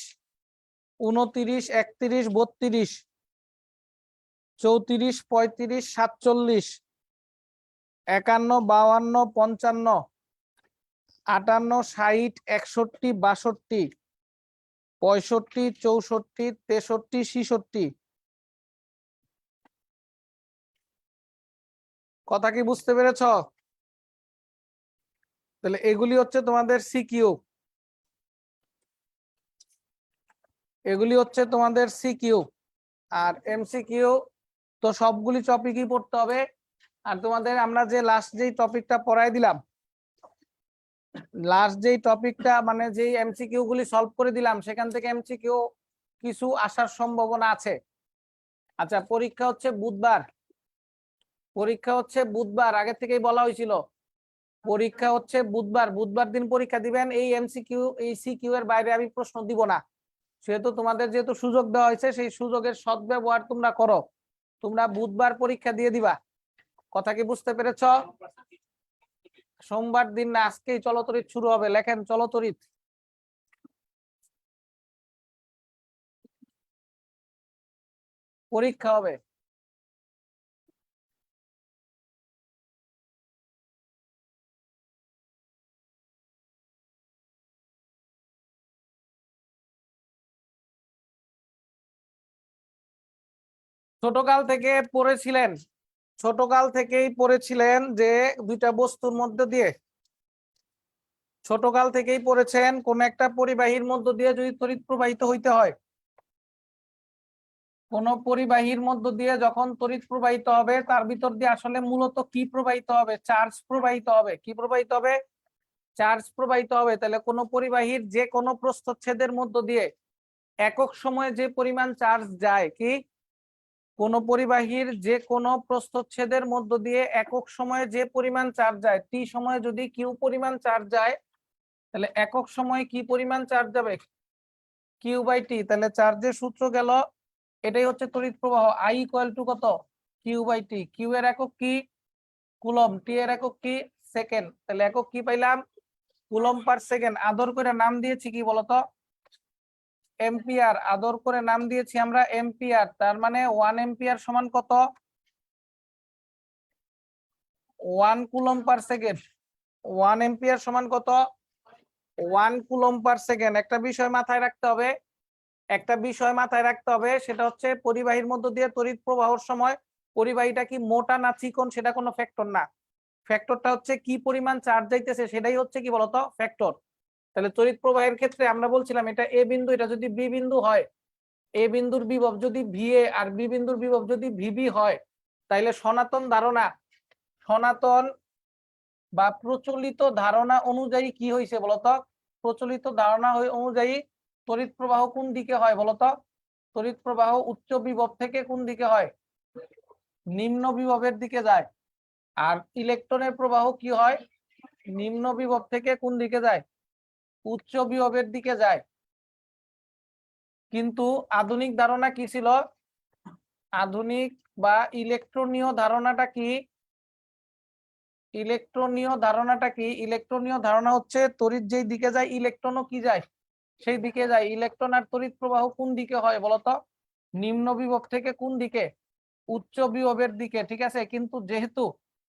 29 31 32 34 35 47 51 52 55 58 60 61 62 65 64 63 66। কথা কি বুঝতে পেরেছ? তাহলে এগুলি হচ্ছে তোমাদের সিকিউ, এগুলি হচ্ছে তোমাদের সিকিউ। আর এমসিকিউ তো সবগুলি টপিকই পড়তে হবে। আর তোমাদের আমরা যে লাস্ট যেই টপিকটা পড়াই দিলাম, লাস্ট যেই টপিকটা মানে যেই এমসিকিউ গুলি সলভ করে দিলাম, সেখান থেকে এমসিকিউ কিছু আসার সম্ভাবনা আছে। আচ্ছা, পরীক্ষা হচ্ছে বুধবার, পরীক্ষা হচ্ছে বুধবার, আগে থেকেই বলা হয়েছিল। পরীক্ষা হচ্ছে বুধবার, বুধবার দিন পরীক্ষা দিবেন। এই এমসিকিউ এই সিকিউ এর বাইরে আমি প্রশ্ন দিব না, সেহেতু তোমাদের যেহেতু সুযোগ দেওয়া হয়েছে সেই সুযোগের সদ্ব্যবহার তোমরা করো। তোমরা বুধবার পরীক্ষা দিয়ে দিবা, কথা কি বুঝতে পেরেছ? সোমবার দিন না, আজকেই চলতরিৎ শুরু হবে, লেখেন চলতরিৎ। পরীক্ষা হবে। ছোটকাল থেকে পড়েছিলেন, ছোটকাল থেকেই পড়েছিলেন যে দুইটা বস্তুর মধ্যে দিয়ে, ছোটকাল থেকেই পড়েছেন কোন একটা পরিবাহীর মধ্য দিয়ে যদি তড়িৎ প্রবাহিত হইতে হয়, কোন পরিবাহীর মধ্য দিয়ে যখন তড়িৎ প্রবাহিত হবে তার ভিতর দিয়ে আসলে মূলত কি প্রবাহিত হবে? চার্জ প্রবাহিত হবে। কি প্রবাহিত হবে? চার্জ প্রবাহিত হবে। তাহলে কোন পরিবাহীর যে কোনো প্রস্থচ্ছেদের মধ্য দিয়ে একক সময়ে যে পরিমাণ চার্জ যায়, কি কোন পরিবাহীর যে কোনো প্রস্থচ্ছেদের মধ্য দিয়ে একক সময়ে যে পরিমাণ চার্জ যায়, টি সময়ে যদি কিউ পরিমাণ চার্জ যায়, তাহলে একক সময়ে কি পরিমাণ চার্জ যাবে? Q by T. তাহলে চার্জের সূত্র গেল, এটাই হচ্ছে তড়িৎ প্রবাহ। আই ইকুয়াল টু কত? Q by T. কিউ এর একক কি? কুলম। টি এর একক কি? সেকেন্ড। তাহলে একক কি পাইলাম? Coulomb per second. আদর করে নাম দিয়েছি কি বলতো? এম্পিয়ার। আদর করে নাম দিয়েছি আমরা এম্পিয়ার। তার মানে 1 এম্পিয়ার সমান কত? 1 কুলম পার সেকেন্ড। 1 এম্পিয়ার সমান কত? 1 কুলম পার সেকেন্ড। একটা বিষয় মাথায় রাখতে হবে, একটা বিষয় মাথায় রাখতে হবে, সেটা হচ্ছে পরিবাহীর মধ্য দিয়ে তড়িৎ প্রবাহের সময় পরিবাহীটা কি মোটা না চিকন সেটা কোনো ফ্যাক্টর না, ফ্যাক্টরটা হচ্ছে কি পরিমাণ চার্জ যাইতেছে সেটাই হচ্ছে কি বলতো ফ্যাক্টর। তাহলে তড়িৎ প্রবাহের ক্ষেত্রে আমরা বলছিলাম এটা এ বিন্দু, এটা যদি বি বিন্দু হয়, এ বিন্দুর বিভব যদি ভিএ আর বি বিন্দুর বিভব যদি ভিবি হয়, তাইলে সনাতন ধারণা, সনাতন বা প্রচলিত ধারণা অনুযায়ী কি হয়েছে বলতো? প্রচলিত ধারণা অনুযায়ী তড়িৎ প্রবাহ কোন দিকে হয় বলতো? তড়িৎ প্রবাহ উচ্চ বিভব থেকে কোন দিকে হয়? নিম্ন বিভবের দিকে যায়। আর ইলেকট্রনের প্রবাহ কি হয়? নিম্ন বিভব থেকে কোন দিকে যায়? উচ্চ বিভবের দিকে যায়। কিন্তু আধুনিক ধারণা কি ছিল? আধুনিক বা ইলেকট্রনীয় ধারণাটা কি? ইলেকট্রনীয় ধারণাটা কি? ইলেকট্রনীয় ধারণা হচ্ছে তড়িৎ যেই দিকে যায় ইলেকট্রনও কি যায়? সেই দিকে যায়। ইলেকট্রন আর তড়িৎ প্রবাহ কোন দিকে হয় বলতো? নিম্ন বিভব থেকে কোন দিকে? উচ্চ বিভবের দিকে, ঠিক আছে।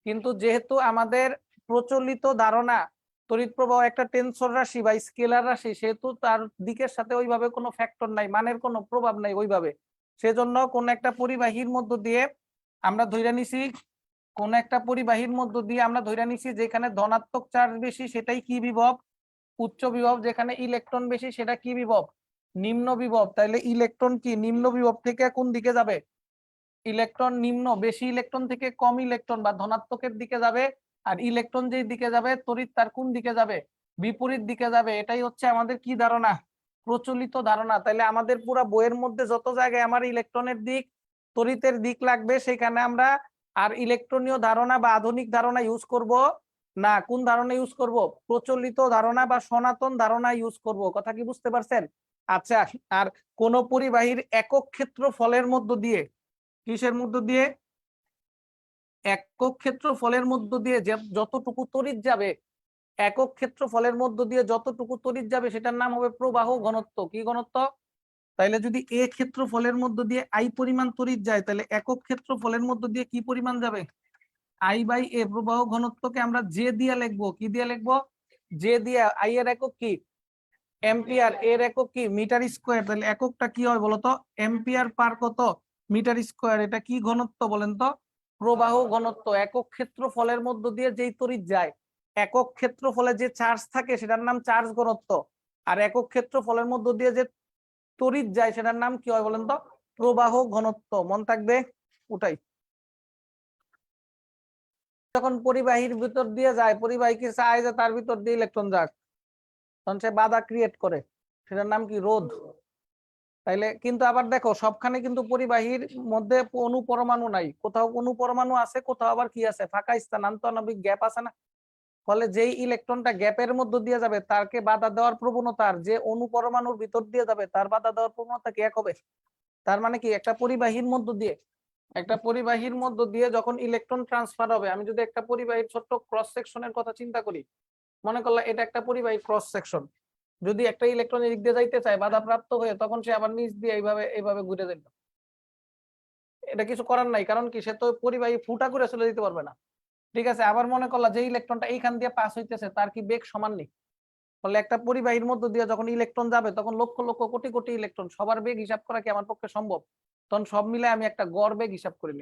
কিন্তু যেহেতু আমাদের প্রচলিত ধারণা তড়িৎ প্রবাহ একটা টেনসর রাশি বা স্কেলার রাশি, সেহেতু তার দিকের সাথে ওইভাবে কোনো ফ্যাক্টর নাই, মানের কোনো প্রভাব নাই ওইভাবে। সেজন্য কোন একটা পরিবাহীর মধ্য দিয়ে আমরা ধইরা নিছি, কোন একটা পরিবাহীর মধ্য দিয়ে আমরা ধইরা নিছি যেখানে ধনাত্মক চার্জ বেশি সেটাই কি বিভব? উচ্চ বিভব। যেখানে ইলেকট্রন বেশি সেটা কি বিভব? নিম্ন বিভব। তাইলে ইলেকট্রন কি নিম্ন বিভব থেকে কোন দিকে যাবে? ইলেকট্রন নিম্ন, বেশি ইলেকট্রন থেকে কম ইলেকট্রন বা ধনাত্মকের দিকে যাবে। আর ইলেকট্রন যেই দিকে যাবে তড়িৎ তার কোন দিকে যাবে? বিপরীত দিকে যাবে। এটাই হচ্ছে আমাদের কি ধারণা? প্রচলিত ধারণা। তাহলে আমাদের পুরো বইয়ের মধ্যে যত জায়গায় আমার ইলেকট্রনের দিক তড়িতের দিক লাগবে সেখানে আমরা আর ইলেকট্রনীয় ধারণা বা আধুনিক ধারণা ইউজ করব না। কোন ধারণা ইউজ করব? প্রচলিত ধারণা বা সনাতন ধারণা ইউজ করব। কথা কি বুঝতে পারছেন? আচ্ছা, আর কোন পরিবাহীর একক ক্ষেত্রফলের মধ্য দিয়ে, কিসের মধ্য দিয়ে? একক ক্ষেত্রফলের মধ্য দিয়ে যতটুকু তড়িৎ যাবে, একক ক্ষেত্রফলের মধ্য দিয়ে যতটুকু তড়িৎ যাবে সেটার নাম হবে প্রবাহ ঘনত্ব। কি ঘনত্ব? তাইলে যদি এ ক্ষেত্রফলের মধ্য দিয়ে আই পরিমাণ তড়িৎ যায়, তাহলে একক ক্ষেত্রফলের মধ্য দিয়ে কি পরিমাণ যাবে? আই বাই এ। প্রবাহ ঘনত্বকে আমরা জে দিয়ে লিখবো। কি দিয়ে লিখবো? জে দিয়ে। আই এর একক কি? এম্পিয়ার। এর একক কি? Metre square. তাহলে এককটা কি হয় বলতো? এম্পিয়ার পার কত? Metre square. এটা কি ঘনত্ব বলেন তো? প্রবাহ ঘনত্ব। একক ক্ষেত্রফলের মধ্য দিয়ে যেই তড়িৎ যায়, একক ক্ষেত্রফলে যে চার্জ থাকে সেটার নাম চার্জ ঘনত্ব। আর একক ক্ষেত্রফলের মধ্য দিয়ে যে তড়িৎ যায় সেটার নাম কি হয় বলেন তো? প্রবাহ ঘনত্ব। মন থাকবে? ওটাই। যখন পরিবাহীর ভিতর দিয়ে যায়, পরিবাহী কি চায় যে তার ভিতর দিয়ে ইলেকট্রন যাক, তখন সে বাধা ক্রিয়েট করে, সেটার নাম কি? রোধ। তাইলে কিন্তু আবার দেখো সবখানে কিন্তু পরিবাহীর মধ্যে অণু পরমাণু নাই, কোথাও অণু পরমাণু আছে, কোথাও আবার কি আছে? ফাঁকা স্থান, আন্তঃআণবিক গ্যাপ আছে না? ফলে যেই ইলেকট্রনটা গ্যাপের মধ্য দিয়ে যাবে তারকে বাধা দেওয়ার প্রবণতার যে অণু পরমাণুর ভিতর দিয়ে যাবে তার বাধা দেওয়ার প্রবণতা কি এক হবে? তার মানে কি একটা পরিবাহীর মধ্য দিয়ে যখন ইলেকট্রন ট্রান্সফার হবে, আমি যদি একটা পরিবাহীর ছোট্ট ক্রস সেকশনের কথা চিন্তা করি, মনে করলাম এটা একটা পরিবাহী ক্রস সেকশন, যদি একটা ইলেকট্রন এদিক দিয়ে যাইতে চায় বাধাপ্রাপ্ত হয়ে, তখন সে আবার নিচ দিয়ে এইভাবে ঘুরে যাবে। এটা কিছু করার নাই, কারণ কি সে তো পরিবাহী ফুটা করে চলে যেতে পারবে না। ঠিক আছে, আবার মনে করলাম যে ইলেকট্রনটা এইখান দিয়ে পাস হইতেছে তার কি বেগ সমান নেই? ফলে একটা পরিবাহীর মধ্য দিয়ে যখন ইলেকট্রন যাবে তখন লক্ষ লক্ষ কোটি কোটি ইলেকট্রন, সবার বেগ হিসাব করা কি আমার পক্ষে সম্ভব? তখন সব মিলে আমি একটা গড় বেগ হিসাব করে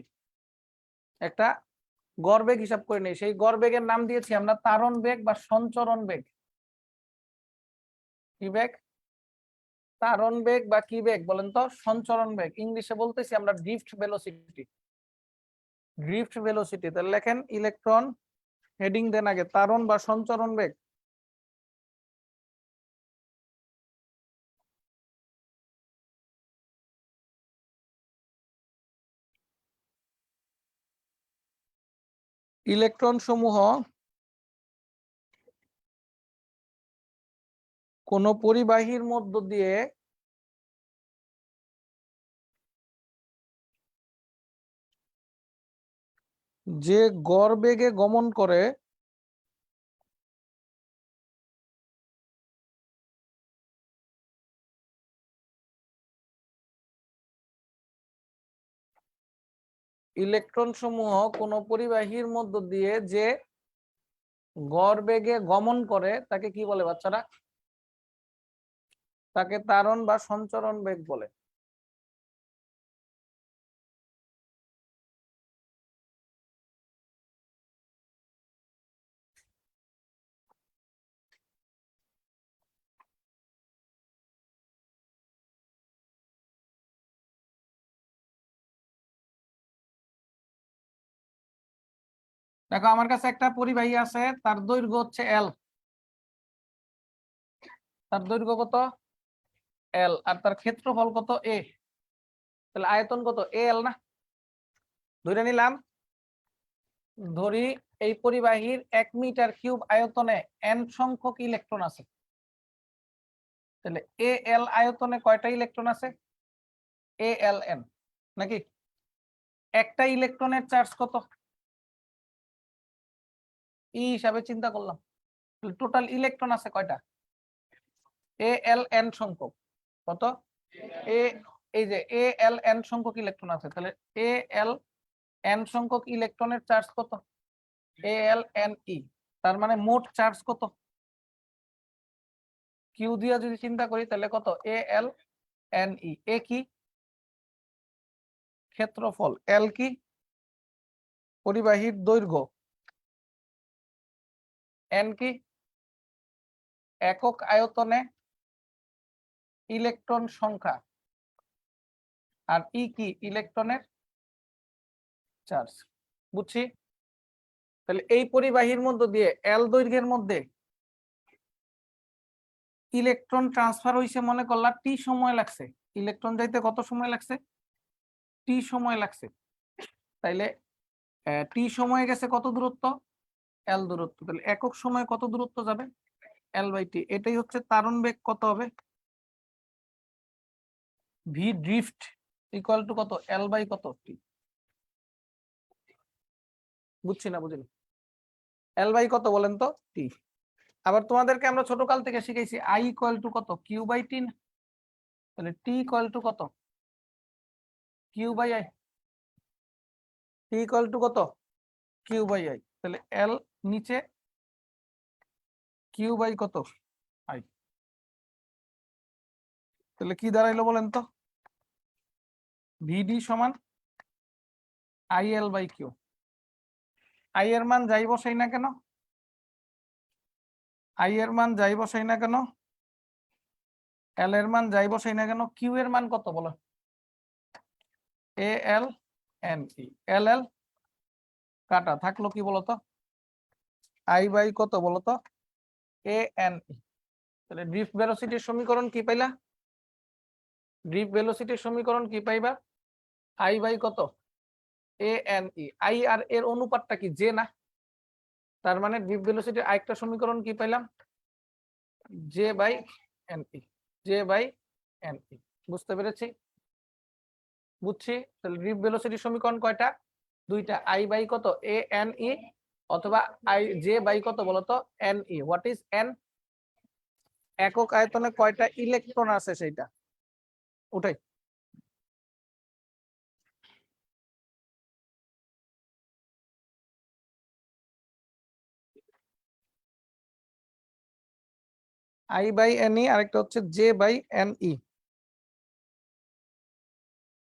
নিই, সেই গড় বেগের নাম দিয়েছি আমরা তারণ বেগ বা সঞ্চরণ বেগ। কি বেগ? তারণ বেগ বা কি বেগ বলেন তো? সঞ্চরণ বেগ। ইংলিশে বলতেছি আমরা ড্রিফট ভেলোসিটি। তাহলে লেখেন ইলেকট্রন, হেডিং দেন আগে তারণ বা সঞ্চরণ বেগ। ইলেকট্রন সমূহ কোন পরিবাহীর মধ্য দিয়ে যে গড় বেগে গমন করে ইলেকট্রন সমূহ কোন পরিবাহীর মধ্য দিয়ে যে গড় বেগে গমন করে তাকে কি বলে বাচ্চারা? তাকে তারণ বা সঞ্চরণ বেগ বলে। দেখো আমার কাছে একটা পরিবাহী আছে, তার দৈর্ঘ্য হচ্ছে এল। তার দৈর্ঘ্য কত? এল। আর তার ক্ষেত্রফল কত? এ। তাহলে আয়তন কত? এ এল না? ধরে নিলাম, ধরি এই পরিবাহীর 1 মিটার কিউব আয়তনে এন সংখ্যক ইলেকট্রন আছে। তাহলে এ এল আয়তনে কয়টা ইলেকট্রন আছে? এ এল এন নাকি? একটা ইলেকট্রনের চার্জ কত? ই হিসাবে চিন্তা করলাম। টোটাল ইলেকট্রন আছে কয়টা? এ এল এন সংখ্যক। কত? এ, এই যে এ এল এন সংখ্যক ইলেকট্রন আছে, তাহলে এ এল এন সংখ্যক ইলেকট্রনের চার্জ কত? এ এল এন ই। তার মানে মোট চার্জ কত? কিউ দিয়া যদি চিন্তা করি তাহলে কত? এ এল এন ই। এ কি? ক্ষেত্রফল। এল কি? পরিবাহীর দৈর্ঘ্য। এন কি? একক আয়তনে ইলেকট্রন সংখ্যা। আর ই কি? ইলেকট্রনের চার্জ। বুঝছি? তাহলে এই পরিবাহীর মধ্য দিয়ে এল দৈর্ঘ্যের মধ্যে ইলেকট্রন ট্রান্সফার হইছে, মনে করলাম টি সময় লাগছে। ইলেকট্রন যাইতে কত সময় লাগছে? টি সময় লাগছে। তাইলে টি সময় গেছে কত দূরত্ব? এল দূরত্ব। তাহলে একক সময় কত দূরত্ব যাবে? L by T. এটাই হচ্ছে তারণ বেগ। কত হবে? ভি ড্রিফট ইকুয়াল টু কত? এল বাই কত? টি। বুঝছি না? বুঝিনি। এল বাই কত বলেন তো? টি। আবার তোমাদেরকে আমরা ছোট কাল থেকে শিখেছি আই ইকুয়াল টু কত? Q by T. তাহলে টি ইকুয়াল টু কত? Q by I. T equal to কত? Q by I. তাহলে এল নিচে, কিউ বাই কত? আই। তাহলে কি দাঁড়াইলো বলেন তো? ভিডি সমান I L by Q. I এর মান যাই বসাই না কেন, এল এর মান যাই বসাই না কেন, কিউ এর মান কত বলো? এ এল এন ই। এল এল কাটা থাকলো কি বলতো? আই বাই কত বলতো? A N E. তাহলে ড্রিফট ভেলোসিটির সমীকরণ কি পাইলা? পাইবা? আই বাই কত? A N E. আই আর এর অনুপাতটা কি? জে না? তার মানে ডিপ ভেলোসিটির আরেকটা সমীকরণ কি পেলাম, J by N E, J by N E. বুঝতে পেরেছি? বুঝছি। তাহলে ডিপ ভেলোসিটির সমীকরণ কয়টা? দুইটা, আই বাই কত এ এন ই অথবা আই জে বাই কত বলতো N E. What is an? একক আয়তনে কয়টা ইলেকট্রন আছে সেইটা, ওটাই। আই বাই এন ই, আরেকটা হচ্ছে জে বাই এন ই।